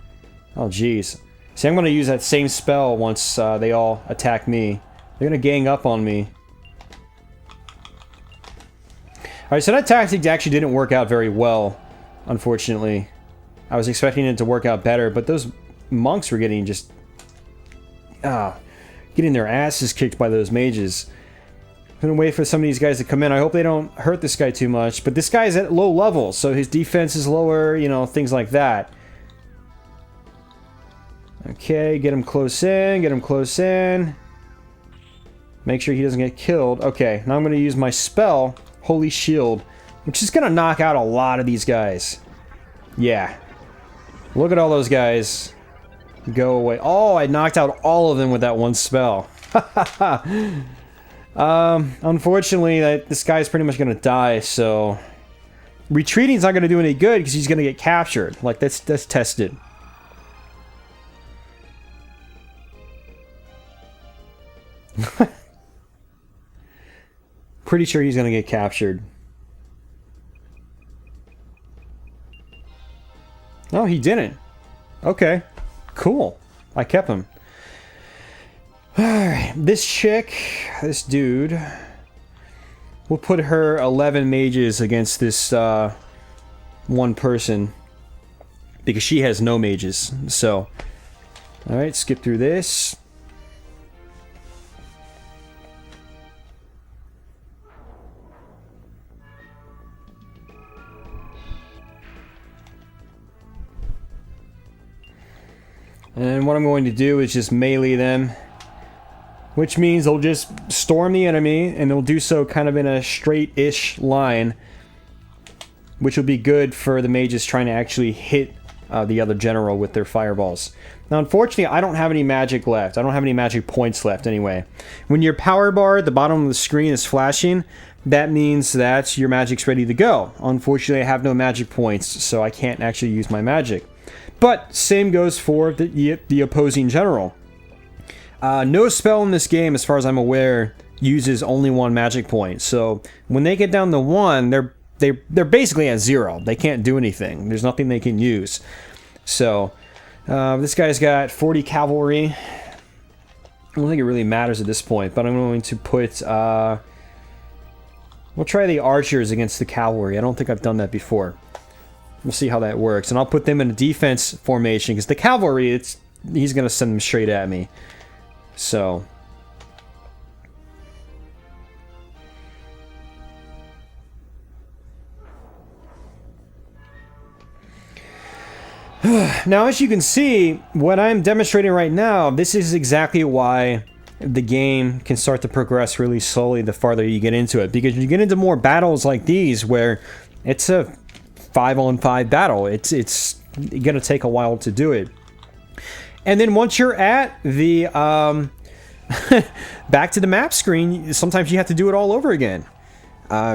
Oh, jeez. See, I'm going to use that same spell once they all attack me. They're going to gang up on me. Alright, so that tactic actually didn't work out very well, unfortunately. I was expecting it to work out better, but those monks were getting just... getting their asses kicked by those mages. I'm gonna wait for some of these guys to come in. I hope they don't hurt this guy too much. But this guy's at low level, so his defense is lower, you know, things like that. Okay, get him close in, get him close in. Make sure he doesn't get killed. Okay, now I'm gonna use my spell, Holy Shield, which is gonna knock out a lot of these guys. Yeah. Look at all those guys. Go away. Oh, I knocked out all of them with that one spell. Unfortunately, this guy's pretty much gonna die, so... retreating's not gonna do any good, because he's gonna get captured. Like, that's tested. Pretty sure he's gonna get captured. No, he didn't. Okay. Cool. I kept him. Alright, this chick, this dude, we'll put her 11 mages against this one person, because she has no mages. So, alright, skip through this. And what I'm going to do is just melee them. Which means they'll just storm the enemy, and they'll do so kind of in a straight-ish line. Which will be good for the mages trying to actually hit the other general with their fireballs. Now, unfortunately, I don't have any magic left. I don't have any magic points left anyway. When your power bar at the bottom of the screen is flashing, that means that your magic's ready to go. Unfortunately, I have no magic points, so I can't actually use my magic. But same goes for the opposing general. No spell in this game, as far as I'm aware, uses only one magic point. So when they get down to 1, they're basically at 0. They can't do anything. There's nothing they can use. So this guy's got 40 cavalry. I don't think it really matters at this point, but I'm going to put, we'll try the archers against the cavalry. I don't think I've done that before. We'll see how that works. And I'll put them in a defense formation, because the cavalry, he's going to send them straight at me. So... Now, as you can see, what I'm demonstrating right now, this is exactly why the game can start to progress really slowly the farther you get into it. Because you get into more battles like these where it's a 5-on-5 battle. It's going to take a while to do it. And then once you're at the back to the map screen, sometimes you have to do it all over again.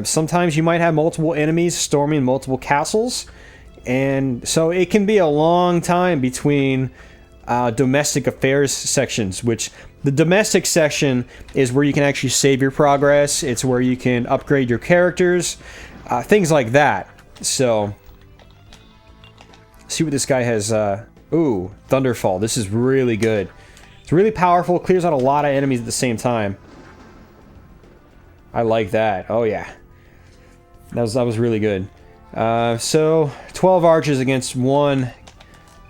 Sometimes you might have multiple enemies storming multiple castles. And so it can be a long time between domestic affairs sections, which the domestic section is where you can actually save your progress. It's where you can upgrade your characters, things like that. So, see what this guy has. Ooh, Thunderfall. This is really good. It's really powerful. Clears out a lot of enemies at the same time. I like that. Oh yeah, that was really good. So 12 archers against one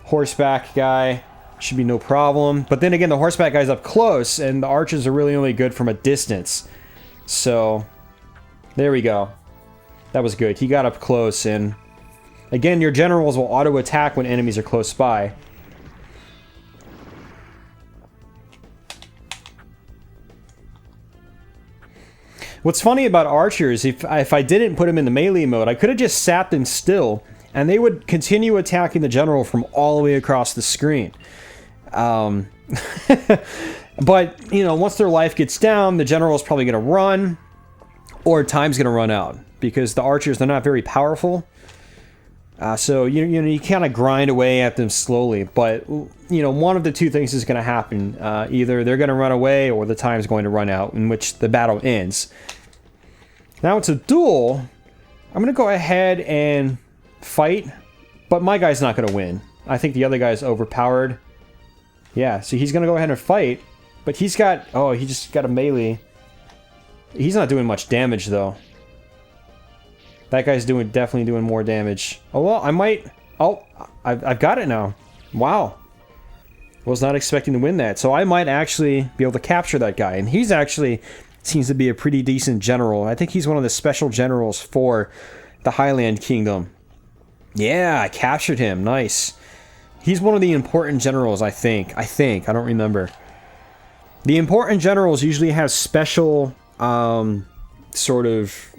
horseback guy should be no problem. But then again, the horseback guy's up close, and the archers are really only good from a distance. So there we go. That was good. He got up close, and again, your generals will auto-attack when enemies are close by. What's funny about archers, if I didn't put them in the melee mode, I could have just sat them still, and they would continue attacking the general from all the way across the screen. But, you know, once their life gets down, the general's probably going to run, or time's going to run out, because the archers, they're not very powerful. So, you kind of grind away at them slowly, but, you know, one of the two things is going to happen. Either they're going to run away, or the time's going to run out, in which the battle ends. Now it's a duel. I'm going to go ahead and fight, but my guy's not going to win. I think the other guy's overpowered. Yeah, so he's going to go ahead and fight, but he's got... Oh, he just got a melee. He's not doing much damage, though. That guy's definitely doing more damage. Oh, well, I might... Oh, I've got it now. Wow. Was not expecting to win that. So I might actually be able to capture that guy. And he's actually... seems to be a pretty decent general. I think he's one of the special generals for the Highland Kingdom. Yeah, I captured him. Nice. He's one of the important generals, I think. I don't remember. The important generals usually have special sort of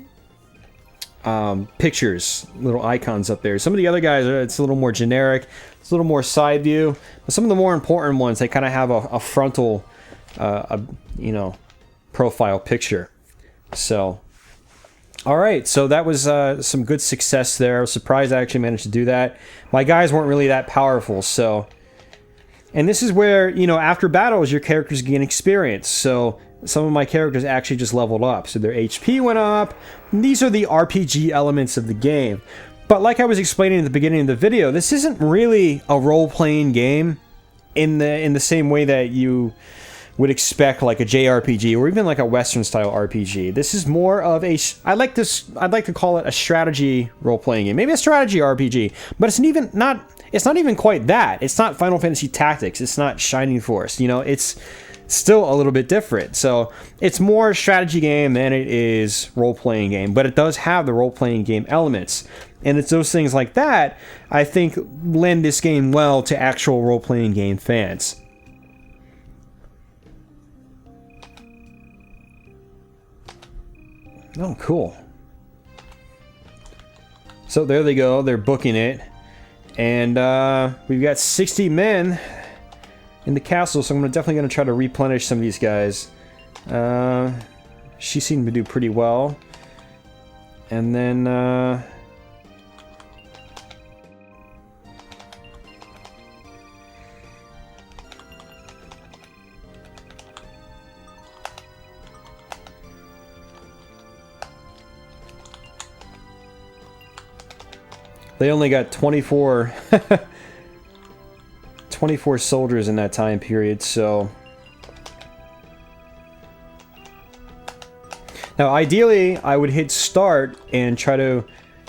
pictures, little icons up there. Some of the other guys, it's a little more generic. It's a little more side view. But some of the more important ones, they kind of have a frontal, you know, profile picture. So, all right. So that was some good success there. I was surprised I actually managed to do that. My guys weren't really that powerful, so... And this is where, you know, after battles, your characters gain experience. So some of my characters actually just leveled up. So their HP went up. And these are the RPG elements of the game. But like I was explaining at the beginning of the video, this isn't really a role-playing game in the same way that you would expect like a JRPG or even like a Western style RPG. This is more of a... I'd like to call it a strategy role-playing game. Maybe a strategy RPG, but it's not even quite that. It's not Final Fantasy Tactics. It's not Shining Force. You know, it's still a little bit different. So it's more a strategy game than it is role-playing game, but it does have the role-playing game elements. And it's those things like that, I think, lend this game well to actual role-playing game fans. Oh, cool. So there they go. They're booking it. And we've got 60 men in the castle, so I'm definitely going to try to replenish some of these guys. She seemed to do pretty well. And then... they only got 24 soldiers in that time period, so Now, ideally, I would hit start and try to,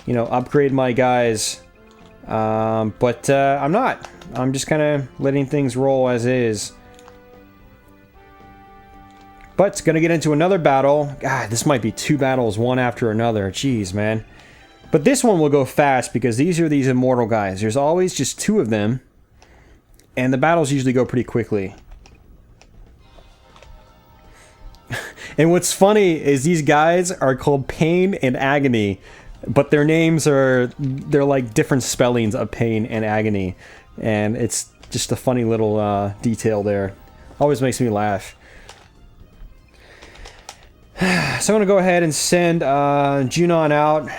you know, upgrade my guys. But I'm not. I'm just kind of letting things roll as is. But it's going to get into another battle. God, this might be 2 battles, one after another. Jeez, man. But this one will go fast because these are these immortal guys. There's always just 2 of them. And the battles usually go pretty quickly. And what's funny is these guys are called Pain and Agony. But their names they're like different spellings of Pain and Agony. And it's just a funny little detail there. Always makes me laugh. So I'm going to go ahead and send Junon out.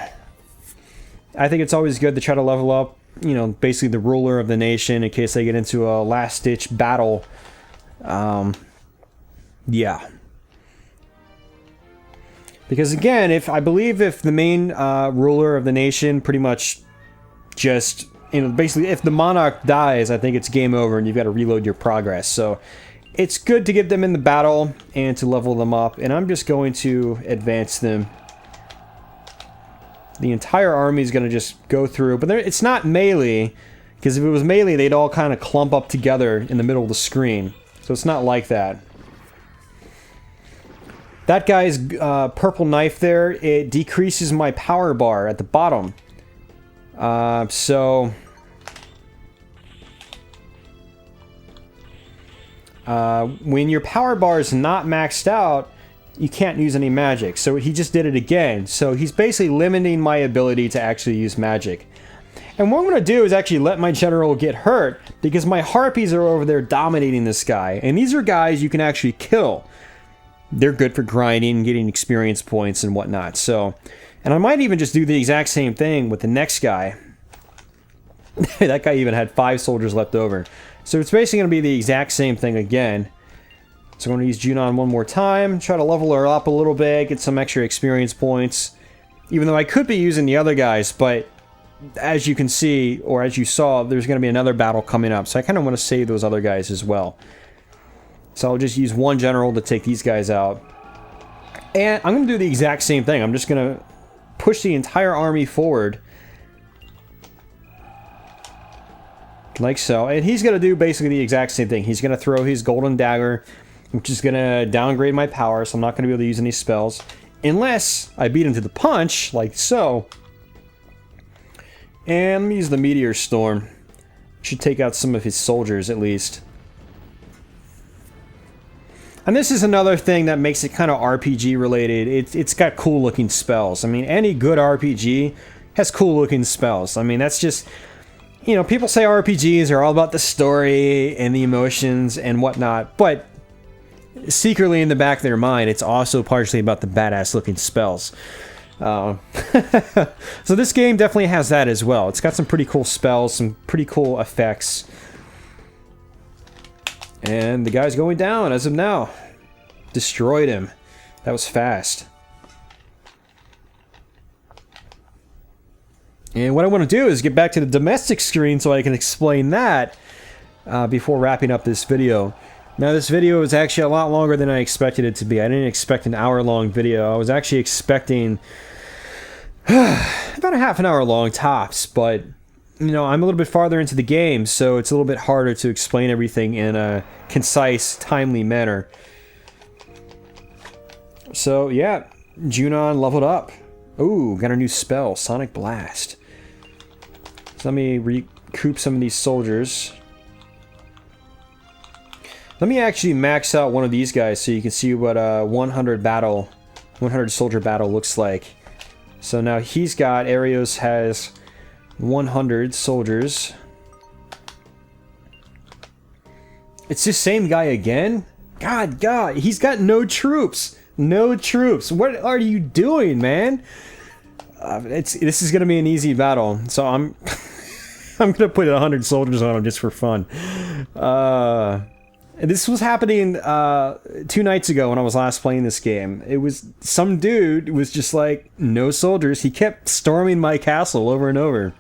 I think it's always good to try to level up, you know, basically the ruler of the nation in case they get into a last-ditch battle. Yeah. Because again, I believe if the main ruler of the nation pretty much just, you know, basically if the monarch dies, I think it's game over and you've got to reload your progress. So it's good to get them in the battle and to level them up. And I'm just going to advance them. The entire army is going to just go through. But it's not melee, because if it was melee, they'd all kind of clump up together in the middle of the screen. So it's not like that. That guy's purple knife there, it decreases my power bar at the bottom. When your power bar is not maxed out, you can't use any magic. So he just did it again. So he's basically limiting my ability to actually use magic. And what I'm going to do is actually let my general get hurt, because my harpies are over there dominating this guy. And these are guys you can actually kill. They're good for grinding, getting experience points and whatnot. So, and I might even just do the exact same thing with the next guy. That guy even had 5 soldiers left over. So it's basically going to be the exact same thing again. So I'm going to use Junon one more time, try to level her up a little bit, get some extra experience points. Even though I could be using the other guys, but as you can see, or as you saw, there's going to be another battle coming up. So I kind of want to save those other guys as well. So I'll just use one general to take these guys out. And I'm going to do the exact same thing. I'm just going to push the entire army forward. Like so. And he's going to do basically the exact same thing. He's going to throw his golden dagger, which is going to downgrade my power, so I'm not going to be able to use any spells. Unless I beat him to the punch, like so. And let me use the Meteor Storm. Should take out some of his soldiers, at least. And this is another thing that makes it kind of RPG related. It's got cool looking spells. I mean, any good RPG has cool looking spells. I mean, that's just, you know, people say RPGs are all about the story and the emotions and whatnot, but secretly in the back of their mind, it's also partially about the badass looking spells. So this game definitely has that as well. It's got some pretty cool spells, some pretty cool effects. And the guy's going down as of now. Destroyed him. That was fast. And what I want to do is get back to the domestic screen so I can explain that before wrapping up this video. Now this video is actually a lot longer than I expected it to be. I didn't expect an hour-long video. I was actually expecting about a half an hour long tops, but you know, I'm a little bit farther into the game, so it's a little bit harder to explain everything in a concise, timely manner. So, yeah, Junon leveled up. Ooh, got a new spell, Sonic Blast. So let me recoup some of these soldiers. Let me actually max out one of these guys so you can see what a 100 soldier battle looks like. So now he's got, Arios has 100 soldiers. It's the same guy again? God, he's got no troops. No troops. What are you doing, man? This is gonna be an easy battle. So I'm I'm gonna put 100 soldiers on him just for fun. This was happening 2 nights ago when I was last playing this game. It was some dude was just like, no soldiers. He kept storming my castle over and over.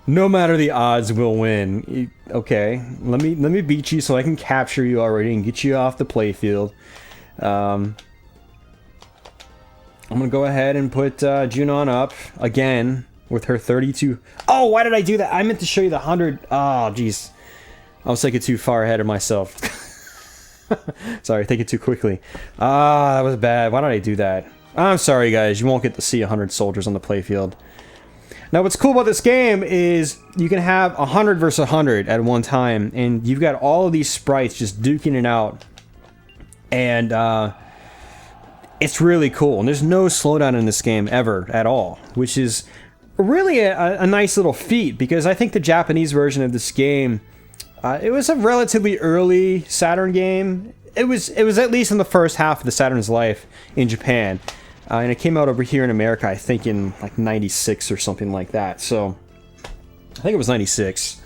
No matter the odds, we'll win. Okay, let me beat you so I can capture you already and get you off the playfield. I'm going to go ahead and put Junon up again with her 32. Oh, why did I do that? I meant to show you the 100. Oh, jeez. I was thinking too far ahead of myself. Sorry, thinking too quickly. Ah, that was bad. Why did I do that? I'm sorry, guys. You won't get to see 100 soldiers on the playfield. Now, what's cool about this game is you can have 100 versus 100 at one time, and you've got all of these sprites just duking it out. And it's really cool. And there's no slowdown in this game ever at all, which is really a nice little feat, because I think the Japanese version of this game, it was a relatively early Saturn game. It was at least in the first half of the Saturn's life in Japan. And it came out over here in America, I think in like 96 or something like that. So, I think it was 96.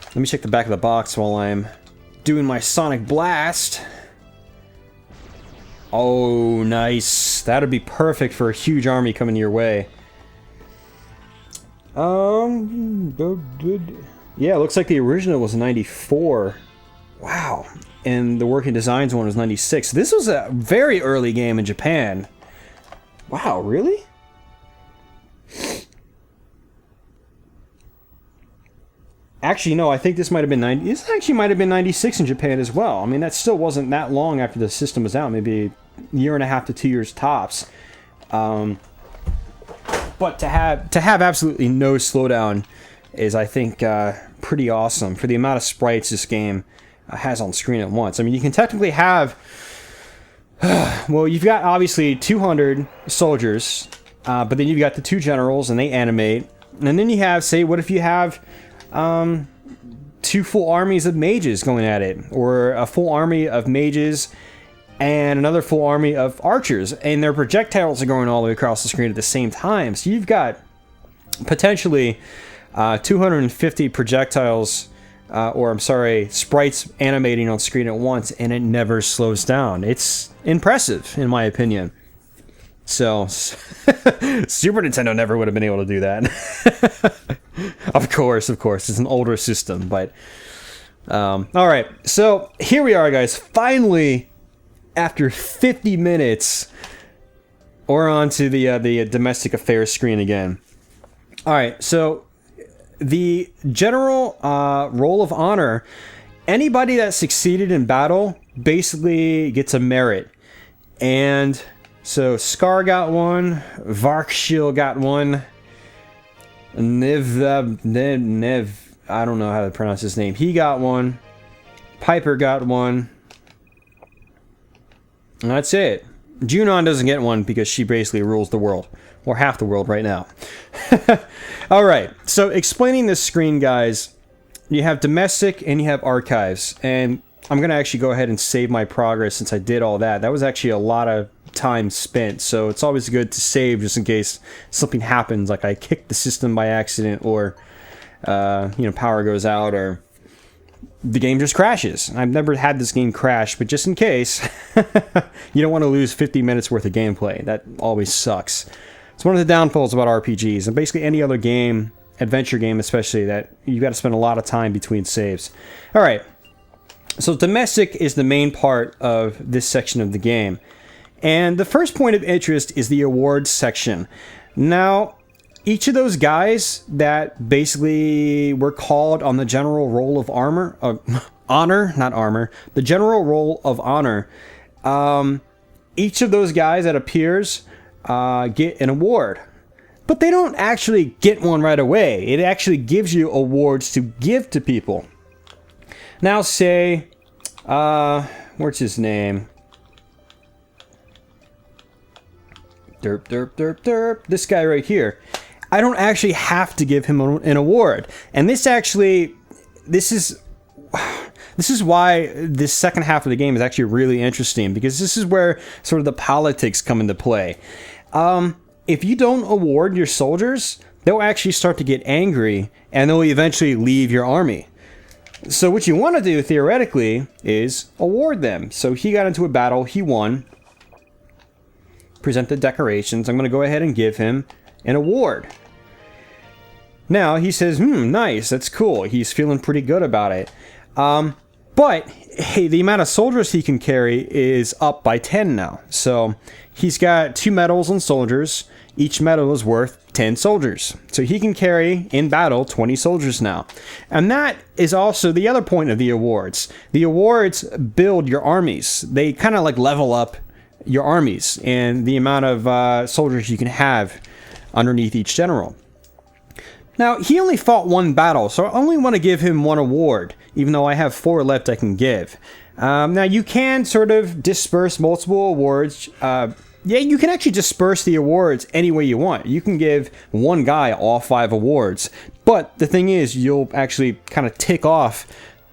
Let me check the back of the box while I'm doing my Sonic Blast. Oh, nice. That'd be perfect for a huge army coming your way. Yeah, it looks like the original was 94. Wow. And the Working Designs one was 96. This was a very early game in Japan. Wow, really? Actually, no, I think this might have been 90. This actually might have been 96 in Japan as well. I mean, that still wasn't that long after the system was out. Maybe a year and a half to 2 years tops. But to have absolutely no slowdown is, I think, pretty awesome for the amount of sprites this game has on screen at once. I mean, you can technically have, well, you've got obviously 200 soldiers, but then you've got the 2 generals and they animate, and then you have, say, what if you have 2 full armies of mages going at it, or a full army of mages and another full army of archers, and their projectiles are going all the way across the screen at the same time. So you've got potentially 250 projectiles, or I'm sorry, sprites animating on screen at once, and it never slows down. It's impressive, in my opinion. So, Super Nintendo never would have been able to do that. Of course, it's an older system, but... Alright, so here we are, guys. Finally, after 50 minutes, we're on to the domestic affairs screen again. Alright, so... the general roll of honor, anybody that succeeded in battle basically gets a merit. And so Scar got one, Varkshil got one, Nev, I don't know how to pronounce his name, he got one, Piper got one, and that's it. Junon doesn't get one because she basically rules the world, or half the world right now. Alright, so explaining this screen, guys, you have domestic and you have archives, and I'm going to actually go ahead and save my progress since I did all that. That was actually a lot of time spent, so it's always good to save just in case something happens, like I kicked the system by accident, or power goes out, or the game just crashes. I've never had this game crash, but just in case, you don't want to lose 50 minutes worth of gameplay. That always sucks. It's one of the downfalls about RPGs, and basically any other game, adventure game especially, that you've got to spend a lot of time between saves. Alright, so domestic is the main part of this section of the game. And the first point of interest is the awards section. Now, each of those guys that basically were called on the general roll of honor, not armor, the general roll of honor, each of those guys that appears get an award. But they don't actually get one right away. It actually gives you awards to give to people. Now say, what's his name? Derp. This guy right here. I don't actually have to give him an award. And this is why this second half of the game is actually really interesting, because this is where sort of the politics come into play. If you don't award your soldiers, they'll actually start to get angry, and they'll eventually leave your army. So what you want to do, theoretically, is award them. So he got into a battle, he won. Present the decorations. I'm going to go ahead and give him an award. Now, he says, nice, that's cool. He's feeling pretty good about it. But hey, the amount of soldiers he can carry is up by 10 now. So he's got 2 medals on soldiers. Each medal is worth 10 soldiers. So he can carry in battle 20 soldiers now. And that is also the other point of the awards. The awards build your armies. They kind of like level up your armies and the amount of soldiers you can have underneath each general. Now, he only fought 1 battle, so I only want to give him 1 award, even though I have 4 left I can give. Now, you can sort of disperse multiple awards. Yeah, you can actually disperse the awards any way you want. You can give 1 guy all 5 awards, but the thing is, you'll actually kind of tick off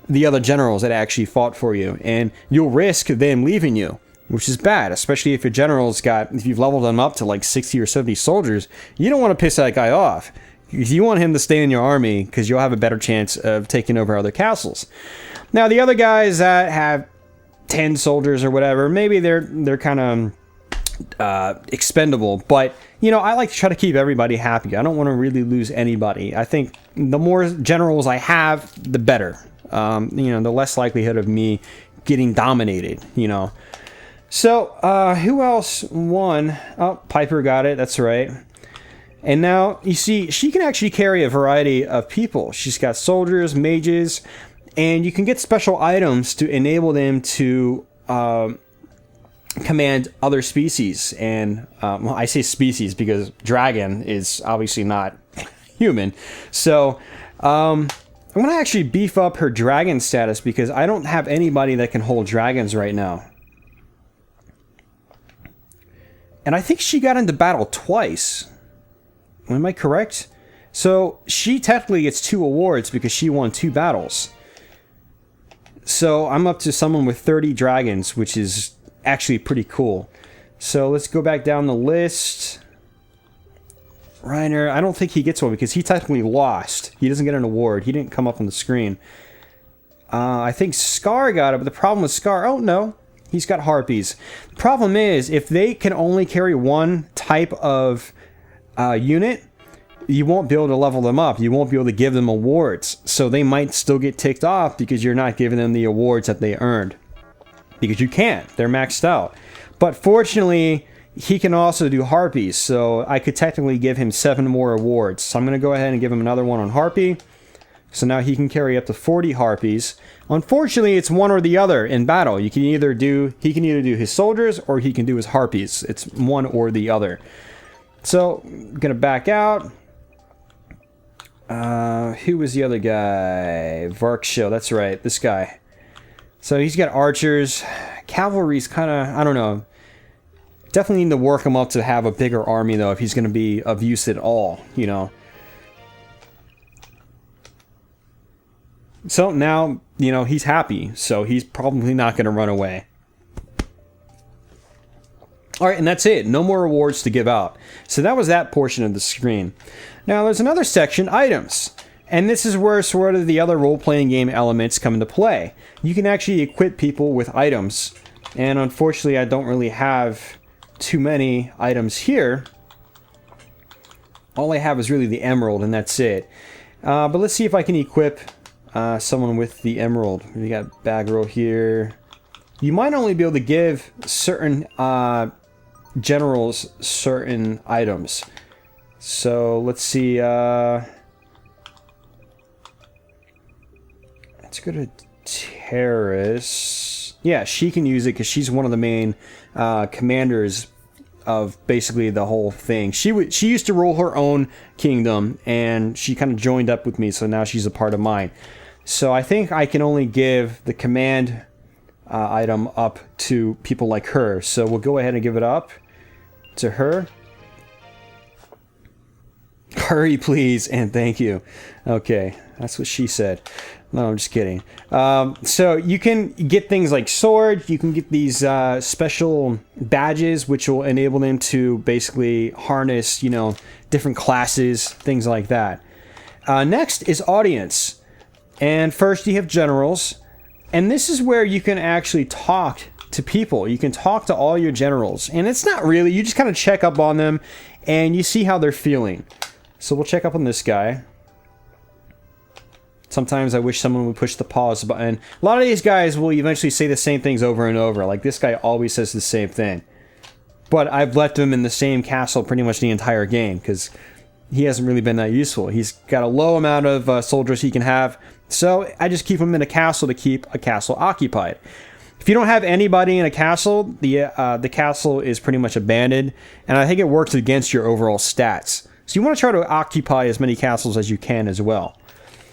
the other generals that actually fought for you, and you'll risk them leaving you, which is bad, especially if your general's if you've leveled them up to like 60 or 70 soldiers. You don't want to piss that guy off. You want him to stay in your army because you'll have a better chance of taking over other castles. Now, the other guys that have 10 soldiers or whatever, maybe they're kind of expendable, but you know, I like to try to keep everybody happy. I don't want to really lose anybody. I think the more generals I have, the better. You know, the less likelihood of me getting dominated, you know. So, who else won? Oh, Piper got it, that's right. And now, you see, she can actually carry a variety of people. She's got soldiers, mages, and you can get special items to enable them to command other species. And, well, I say species because dragon is obviously not human. So, I'm going to actually beef up her dragon status because I don't have anybody that can hold dragons right now. And I think she got into battle twice. Am I correct? So she technically gets 2 awards because she won 2 battles. So I'm up to someone with 30 dragons, which is actually pretty cool. So let's go back down the list. Reiner, I don't think he gets one because he technically lost. He doesn't get an award. He didn't come up on the screen. I think Scar got it, but the problem with Scar... Oh, no. He's got harpies. The problem is, if they can only carry 1 type of unit, you won't be able to level them up. You won't be able to give them awards. So they might still get ticked off because you're not giving them the awards that they earned. Because you can't. They're maxed out. But fortunately, he can also do harpies. So I could technically give him 7 more awards. So I'm going to go ahead and give him another one on harpy. So now he can carry up to 40 harpies. Unfortunately, it's one or the other in battle. He can either do his soldiers or he can do his harpies. It's one or the other. So, I'm going to back out. Who was the other guy? Varkshill, that's right, this guy. So he's got archers. Cavalry's kind of, I don't know. Definitely need to work him up to have a bigger army, though, if he's going to be of use at all, you know. So now, you know, he's happy, so he's probably not going to run away. Alright, and that's it. No more awards to give out. So that was that portion of the screen. Now, there's another section, items. And this is where sort of the other role-playing game elements come into play. You can actually equip people with items. And unfortunately, I don't really have too many items here. All I have is really the emerald, and that's it. But let's see if I can equip someone with the emerald. We got Bagro here. You might only be able to give certain generals certain items. So let's see. Let's go to Terrace. Yeah, she can use it because she's one of the main commanders of basically the whole thing. She used to rule her own kingdom, and she kind of joined up with me, so now she's a part of mine. So I think I can only give the command item up to people like her. So we'll go ahead and give it up to her. Hurry, please, and thank you. Okay, that's what she said. No, I'm just kidding. So you can get things like sword. You can get these special badges, which will enable them to basically harness, you know, different classes, things like that. Next is audience. And first you have generals. And this is where you can actually talk to people. You can talk to all your generals. And it's not really, you just kind of check up on them and you see how they're feeling. So we'll check up on this guy. Sometimes I wish someone would push the pause button. A lot of these guys will eventually say the same things over and over. Like this guy always says the same thing. But I've left him in the same castle pretty much the entire game because he hasn't really been that useful. He's got a low amount of soldiers he can have. So I just keep him in a castle to keep a castle occupied. If you don't have anybody in a castle, the castle is pretty much abandoned. And I think it works against your overall stats. So you want to try to occupy as many castles as you can as well.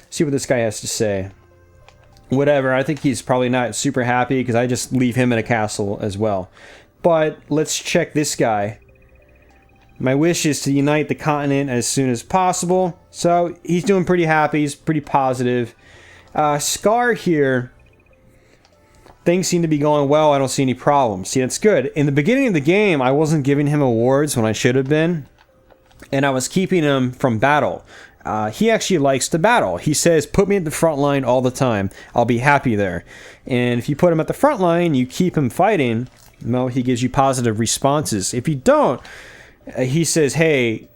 See what this guy has to say. Whatever, I think he's probably not super happy because I just leave him in a castle as well. But let's check this guy. My wish is to unite the continent as soon as possible. So he's doing pretty happy, he's pretty positive. Scar here, things seem to be going well, I don't see any problems. See, that's good. In the beginning of the game, I wasn't giving him awards when I should have been. And I was keeping him from battle. He actually likes to battle. He says, put me at the front line all the time. I'll be happy there. And if you put him at the front line, you keep him fighting, well, he gives you positive responses. If you don't, he says, hey,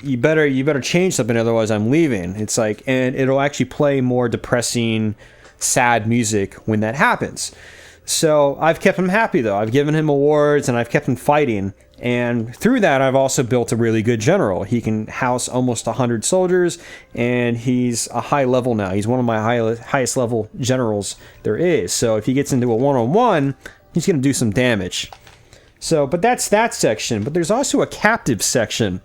you better change something, otherwise I'm leaving. It's like, and it'll actually play more depressing, sad music when that happens. So I've kept him happy, though. I've given him awards, and I've kept him fighting. And through that, I've also built a really good general. He can house almost 100 soldiers, and he's a high level now. He's one of my highest level generals there is. So if he gets into a one-on-one, he's going to do some damage. So, but that's that section. But there's also a captive section.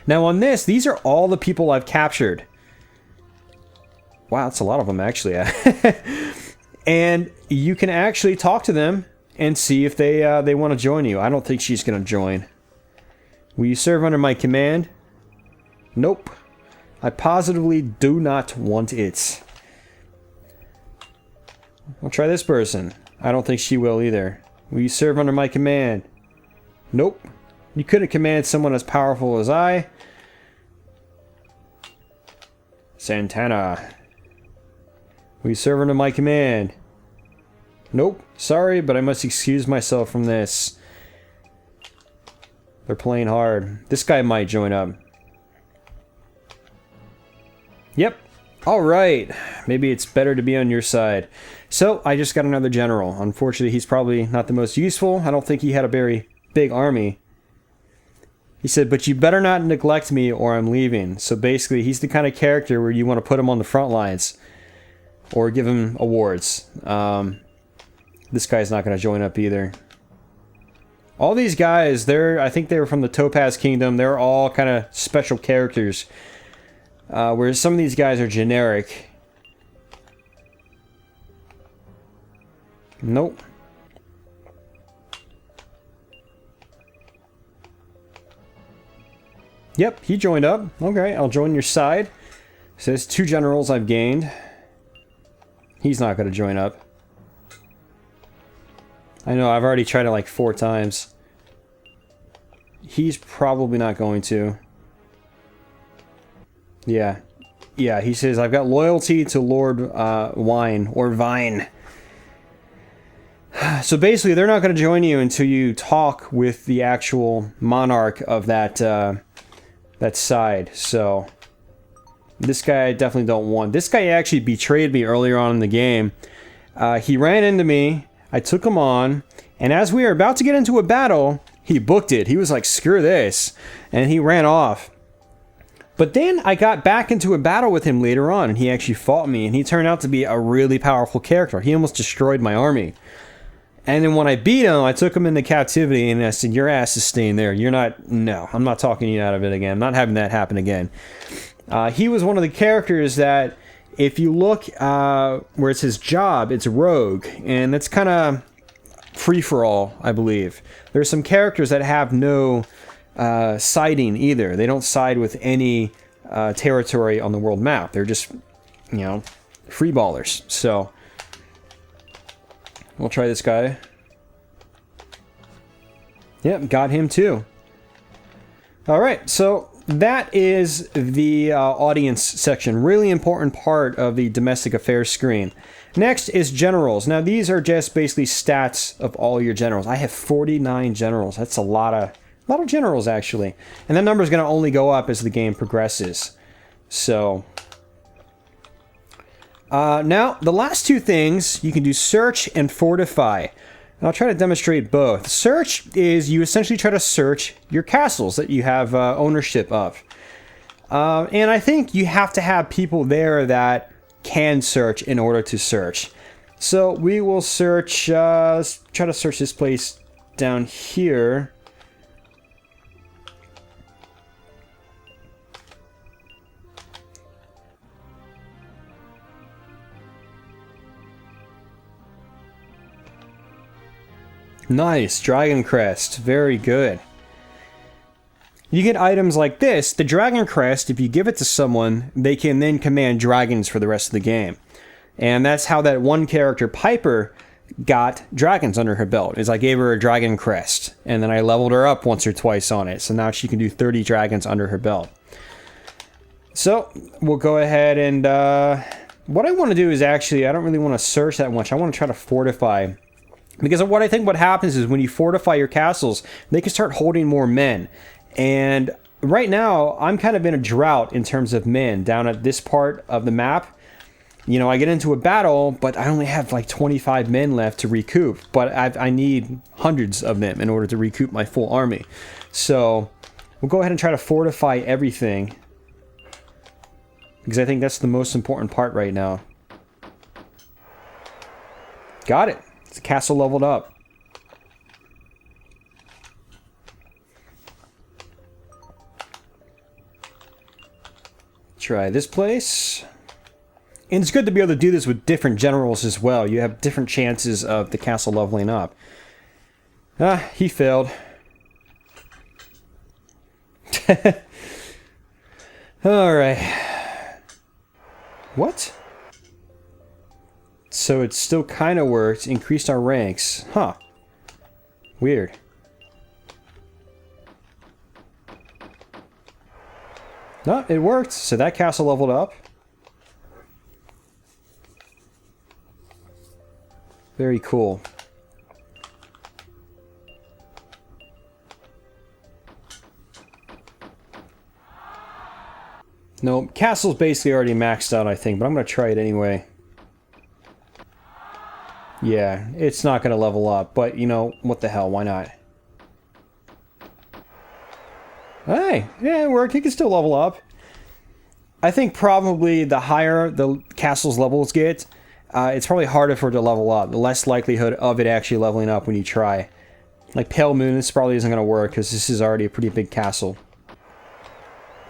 Now on this, these are all the people I've captured. Wow, that's a lot of them, actually. And you can actually talk to them and see if they want to join you. I don't think she's going to join. Will you serve under my command? Nope. I positively do not want it. I'll try this person. I don't think she will either. Will you serve under my command? Nope. You couldn't command someone as powerful as I. Santana. Will you serve under my command? Nope. Sorry, but I must excuse myself from this. They're playing hard. This guy might join up. Yep. Alright. Maybe it's better to be on your side. So, I just got another general. Unfortunately, he's probably not the most useful. I don't think he had a very big army. He said, but you better not neglect me or I'm leaving. So basically, he's the kind of character where you want to put him on the front lines. Or give him awards. This guy's not going to join up either. All these guys, I think they were from the Topaz Kingdom. They're all kind of special characters. Whereas some of these guys are generic. Nope. Yep, he joined up. Okay, I'll join your side. Says 2 generals I've gained. He's not going to join up. I know, I've already tried it like 4 times. He's probably not going to. Yeah. Yeah, he says, I've got loyalty to Lord Wine, or Vine. So basically, they're not going to join you until you talk with the actual monarch of that, that side. So, this guy I definitely don't want. This guy actually betrayed me earlier on in the game. He ran into me. I took him on, and as we were about to get into a battle, he booked it. He was like, screw this, and he ran off. But then I got back into a battle with him later on, and he actually fought me, and he turned out to be a really powerful character. He almost destroyed my army. And then when I beat him, I took him into captivity, and I said, your ass is staying there. You're not, no, I'm not talking you out of it again. I'm not having that happen again. He was one of the characters that, if you look where it's his job, it's rogue, and that's kind of free-for-all, I believe. There's some characters that have no siding either. They don't side with any territory on the world map. They're just, you know, freeballers. So, we'll try this guy. Yep, got him too. Alright, so that is the audience section. Really important part of the domestic affairs screen. Next is generals. Now these are just basically stats of all your generals. I have 49 generals. That's a lot of generals actually. And that number is going to only go up as the game progresses. So Now, the last two things, you can do search and fortify. And I'll try to demonstrate both. Search is you essentially try to search your castles that you have ownership of. And I think you have to have people there that can search in order to search. So we will search, let's try to search this place down here. Nice, Dragon Crest, very good. You get items like this. The Dragon Crest, if you give it to someone, they can then command dragons for the rest of the game. And that's how that one character, Piper, got dragons under her belt, is I gave her a Dragon Crest. And then I leveled her up once or twice on it. So now she can do 30 dragons under her belt. So, we'll go ahead and... what I want to do is actually, I don't really want to search that much. I want to try to fortify. Because what I think what happens is when you fortify your castles, they can start holding more men. And right now, I'm kind of in a drought in terms of men down at this part of the map. You know, I get into a battle, but I only have like 25 men left to recoup. But I need hundreds of them in order to recoup my full army. So we'll go ahead and try to fortify everything. Because I think that's the most important part right now. Got it. It's a castle leveled up. Try this place. And it's good to be able to do this with different generals as well. You have different chances of the castle leveling up. Ah, he failed. Alright. What? So it still kind of worked. Increased our ranks. Huh. Weird. No, it worked. So that castle leveled up. Very cool. No, castle's basically already maxed out, I think, but I'm going to try it anyway. Yeah, it's not going to level up, but, you know, what the hell, why not? Hey, yeah, it worked. It can still level up. I think probably the higher the castle's levels get, it's probably harder for it to level up. The less likelihood of it actually leveling up when you try. Like Pale Moon, this probably isn't going to work, because this is already a pretty big castle.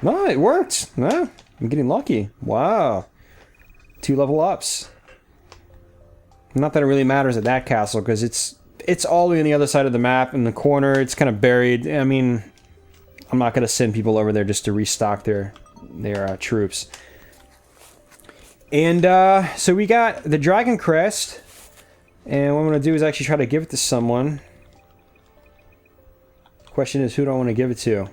No, it worked. No, I'm getting lucky. Wow. 2 level ups. Not that it really matters at that castle, because it's all the way on the other side of the map, in the corner. It's kind of buried. I mean, I'm not going to send people over there just to restock their troops. And so we got the Dragon Crest, and what I'm going to do is actually try to give it to someone. Question is, who do I want to give it to?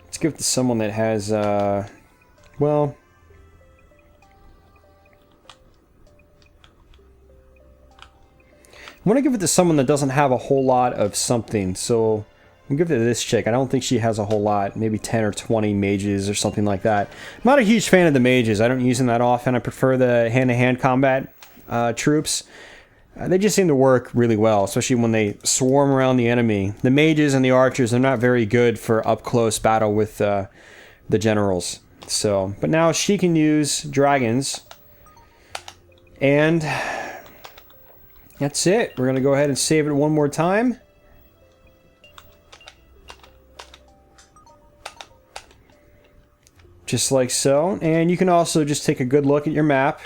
Let's give it to someone that has, well... I want to give it to someone that doesn't have a whole lot of something, so I'll give it to this chick. I don't think she has a whole lot, maybe 10 or 20 mages or something like that. I'm not a huge fan of the mages. I don't use them that often. I prefer the hand-to-hand combat troops. They just seem to work really well, especially when they swarm around the enemy. The mages and the archers are not very good for up-close battle with the generals. So, but now she can use dragons, and that's it. We're going to go ahead and save it one more time. Just like so. And you can also just take a good look at your map.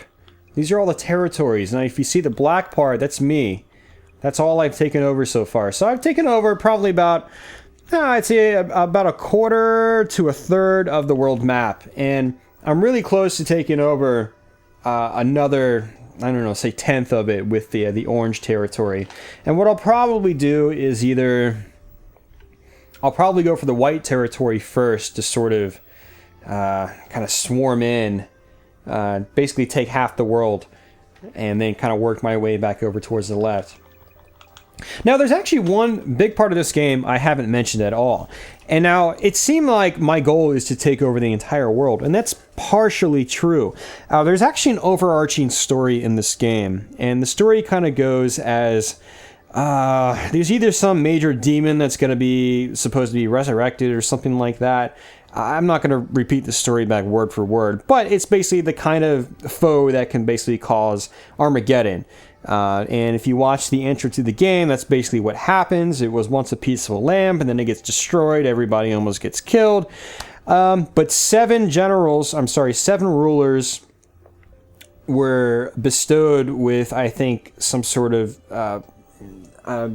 These are all the territories. Now, if you see the black part, that's me. That's all I've taken over so far. So I've taken over probably about, I'd say about a quarter to a third of the world map. And I'm really close to taking over another, I don't know, say 1/10 of it with the orange territory. And what I'll probably do is I'll probably go for the white territory first to sort of kind of swarm in, basically take half the world, and then kind of work my way back over towards the left. Now, there's actually one big part of this game I haven't mentioned at all. And now, it seemed like my goal is to take over the entire world, and that's partially true. There's actually an overarching story in this game, and the story kind of goes as... there's either some major demon that's going to be supposed to be resurrected or something like that. I'm not going to repeat the story back word for word, but it's basically the kind of foe that can basically cause Armageddon. And if you watch the intro to the game, that's basically what happens. It was once a peaceful land, and then it gets destroyed. Everybody almost gets killed. But seven rulers were bestowed with, I think, some sort of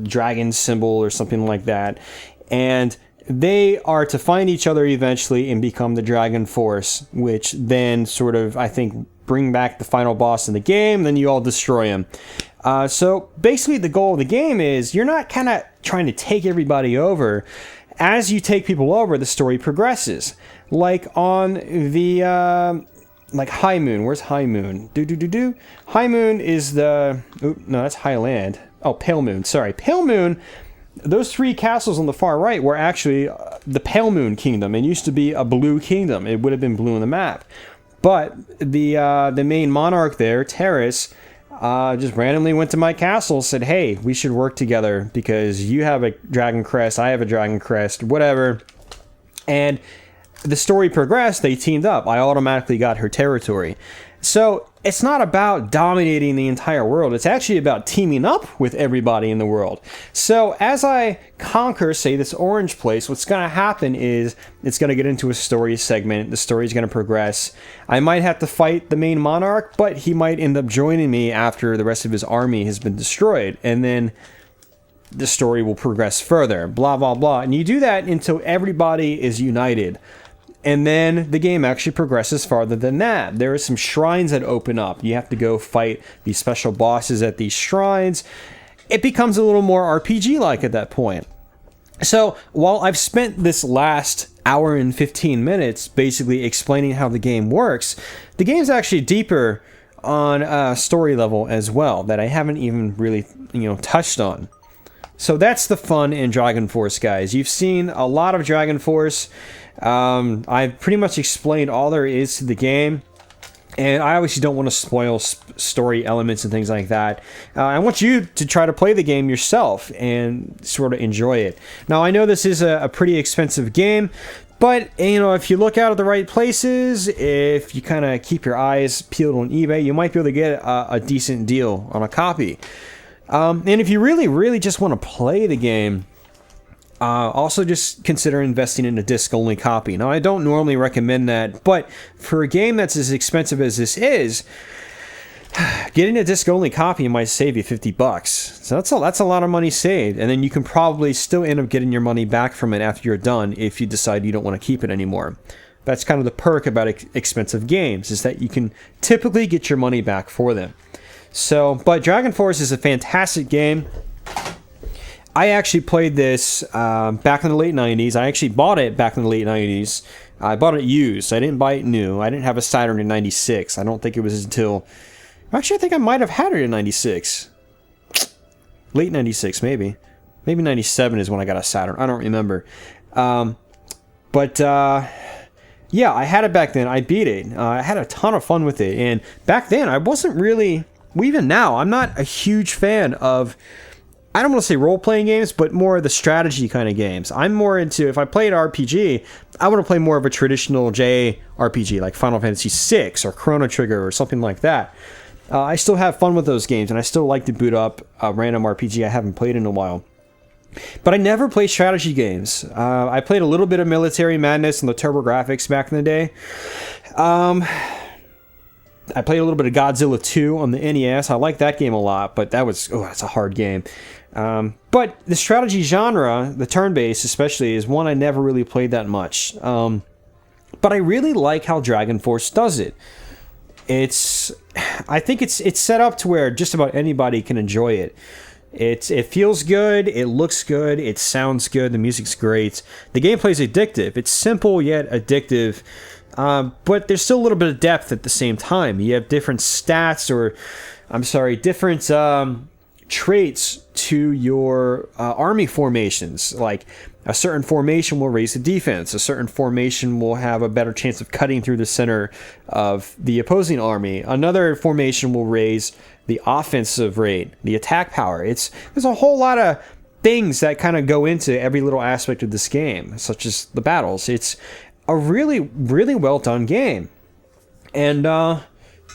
dragon symbol or something like that. And they are to find each other eventually and become the Dragon Force, which then sort of, I think, bring back the final boss in the game, then you all destroy him. So basically the goal of the game is you're not kind of trying to take everybody over. As you take people over, the story progresses. Like on the... like High Moon. Where's High Moon? High Moon is the... no, that's Highland. Oh, Pale Moon. Sorry. Pale Moon... Those three castles on the far right were actually the Pale Moon Kingdom. It used to be a blue kingdom. It would have been blue on the map. But the main monarch there, Terrace, just randomly went to my castle, said, hey, we should work together because you have a dragon crest, I have a dragon crest, whatever. And the story progressed, they teamed up. I automatically got her territory. So it's not about dominating the entire world. It's actually about teaming up with everybody in the world. So as I conquer, say, this orange place, what's going to happen is it's going to get into a story segment. The story is going to progress. I might have to fight the main monarch, but he might end up joining me after the rest of his army has been destroyed. And then the story will progress further, blah, blah, blah. And you do that until everybody is united. And then the game actually progresses farther than that. There are some shrines that open up. You have to go fight these special bosses at these shrines. It becomes a little more RPG-like at that point. So while I've spent this last hour and 15 minutes basically explaining how the game works, the game's actually deeper on a story level as well that I haven't even really, touched on. So that's the fun in Dragon Force, guys. You've seen a lot of Dragon Force. I've pretty much explained all there is to the game, and I obviously don't want to spoil story elements and things like that. I want you to try to play the game yourself and sort of enjoy it. Now, I know this is a pretty expensive game, but, if you look out at the right places, if you kind of keep your eyes peeled on eBay, you might be able to get a decent deal on a copy. And if you really, really just want to play the game, also just consider investing in a disc-only copy. Now, I don't normally recommend that, but for a game that's as expensive as this is, getting a disc-only copy might save you $50. So that's a lot of money saved, and then you can probably still end up getting your money back from it after you're done if you decide you don't want to keep it anymore. That's kind of the perk about expensive games, is that you can typically get your money back for them. So, but Dragon Force is a fantastic game. I actually played this back in the late 90s. I actually bought it back in the late 90s. I bought it used. I didn't buy it new. I didn't have a Saturn in 96. I don't think it was until... Actually, I think I might have had it in 96. Late 96, maybe. Maybe 97 is when I got a Saturn. I don't remember. Yeah, I had it back then. I beat it. I had a ton of fun with it. And back then, I wasn't really... Well, even now, I'm not a huge fan of... I don't want to say role-playing games, but more the strategy kind of games. I'm more into, if I play an RPG, I want to play more of a traditional JRPG, like Final Fantasy VI or Chrono Trigger or something like that. I still have fun with those games, and I still like to boot up a random RPG I haven't played in a while. But I never played strategy games. I played a little bit of Military Madness and the TurboGrafx back in the day. I played a little bit of Godzilla 2 on the NES. I like that game a lot, but that's a hard game. But the strategy genre, the turn-based especially, is one I never really played that much. But I really like how Dragon Force does it. I think it's set up to where just about anybody can enjoy it. It feels good, it looks good, it sounds good, the music's great. The gameplay's addictive. It's simple yet addictive. But there's still a little bit of depth at the same time. You have different stats, different traits to your army formations. Like a certain formation will raise the defense, a certain formation will have a better chance of cutting through the center of the opposing army, another formation will raise the offensive rate, the attack power. There's a whole lot of things that kind of go into every little aspect of this game, such as the battles. It's a really, really well done game. And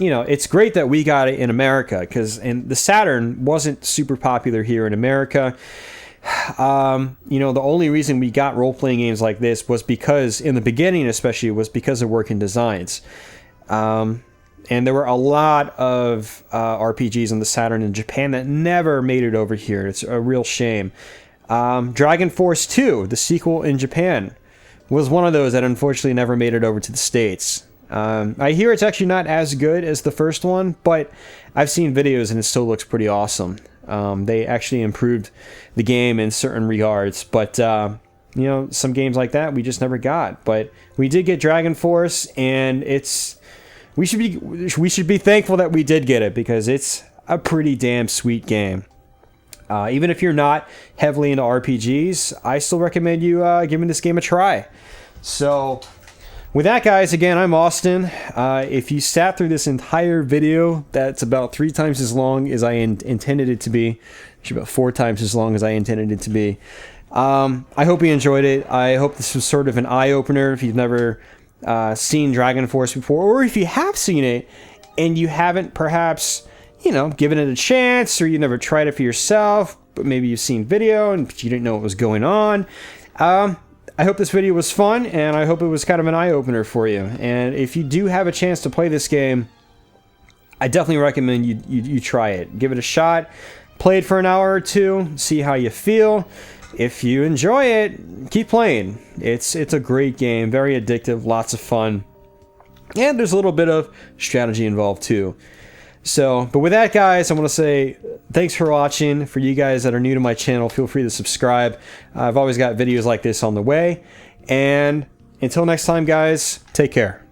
you know, it's great that we got it in America, because the Saturn wasn't super popular here in America. You know, the only reason we got role-playing games like this was because, in the beginning especially, was because of Working Designs. And there were a lot of RPGs on the Saturn in Japan that never made it over here. It's a real shame. Dragon Force 2, the sequel in Japan, was one of those that unfortunately never made it over to the States. I hear it's actually not as good as the first one, but I've seen videos and it still looks pretty awesome. They actually improved the game in certain regards, but you know, some games like that we just never got. But we did get Dragon Force, and we should be thankful that we did get it, because it's a pretty damn sweet game. Even if you're not heavily into RPGs, I still recommend you giving this game a try. So with that, guys, again, I'm Austin. If you sat through this entire video, that's about 3 times as long as I intended it to be. Actually, about 4 times as long as I intended it to be. I hope you enjoyed it. I hope this was sort of an eye-opener if you've never seen Dragon Force before, or if you have seen it and you haven't perhaps, you know, given it a chance, or you never tried it for yourself, but maybe you've seen video and you didn't know what was going on. I hope this video was fun, and I hope it was kind of an eye-opener for you. And if you do have a chance to play this game, I definitely recommend you try it. Give it a shot. Play it for an hour or 2. See how you feel. If you enjoy it, keep playing. It's a great game. Very addictive. Lots of fun. And there's a little bit of strategy involved too. So, but with that, guys, I want to say thanks for watching. For you guys that are new to my channel, feel free to subscribe. I've always got videos like this on the way. And until next time, guys, take care.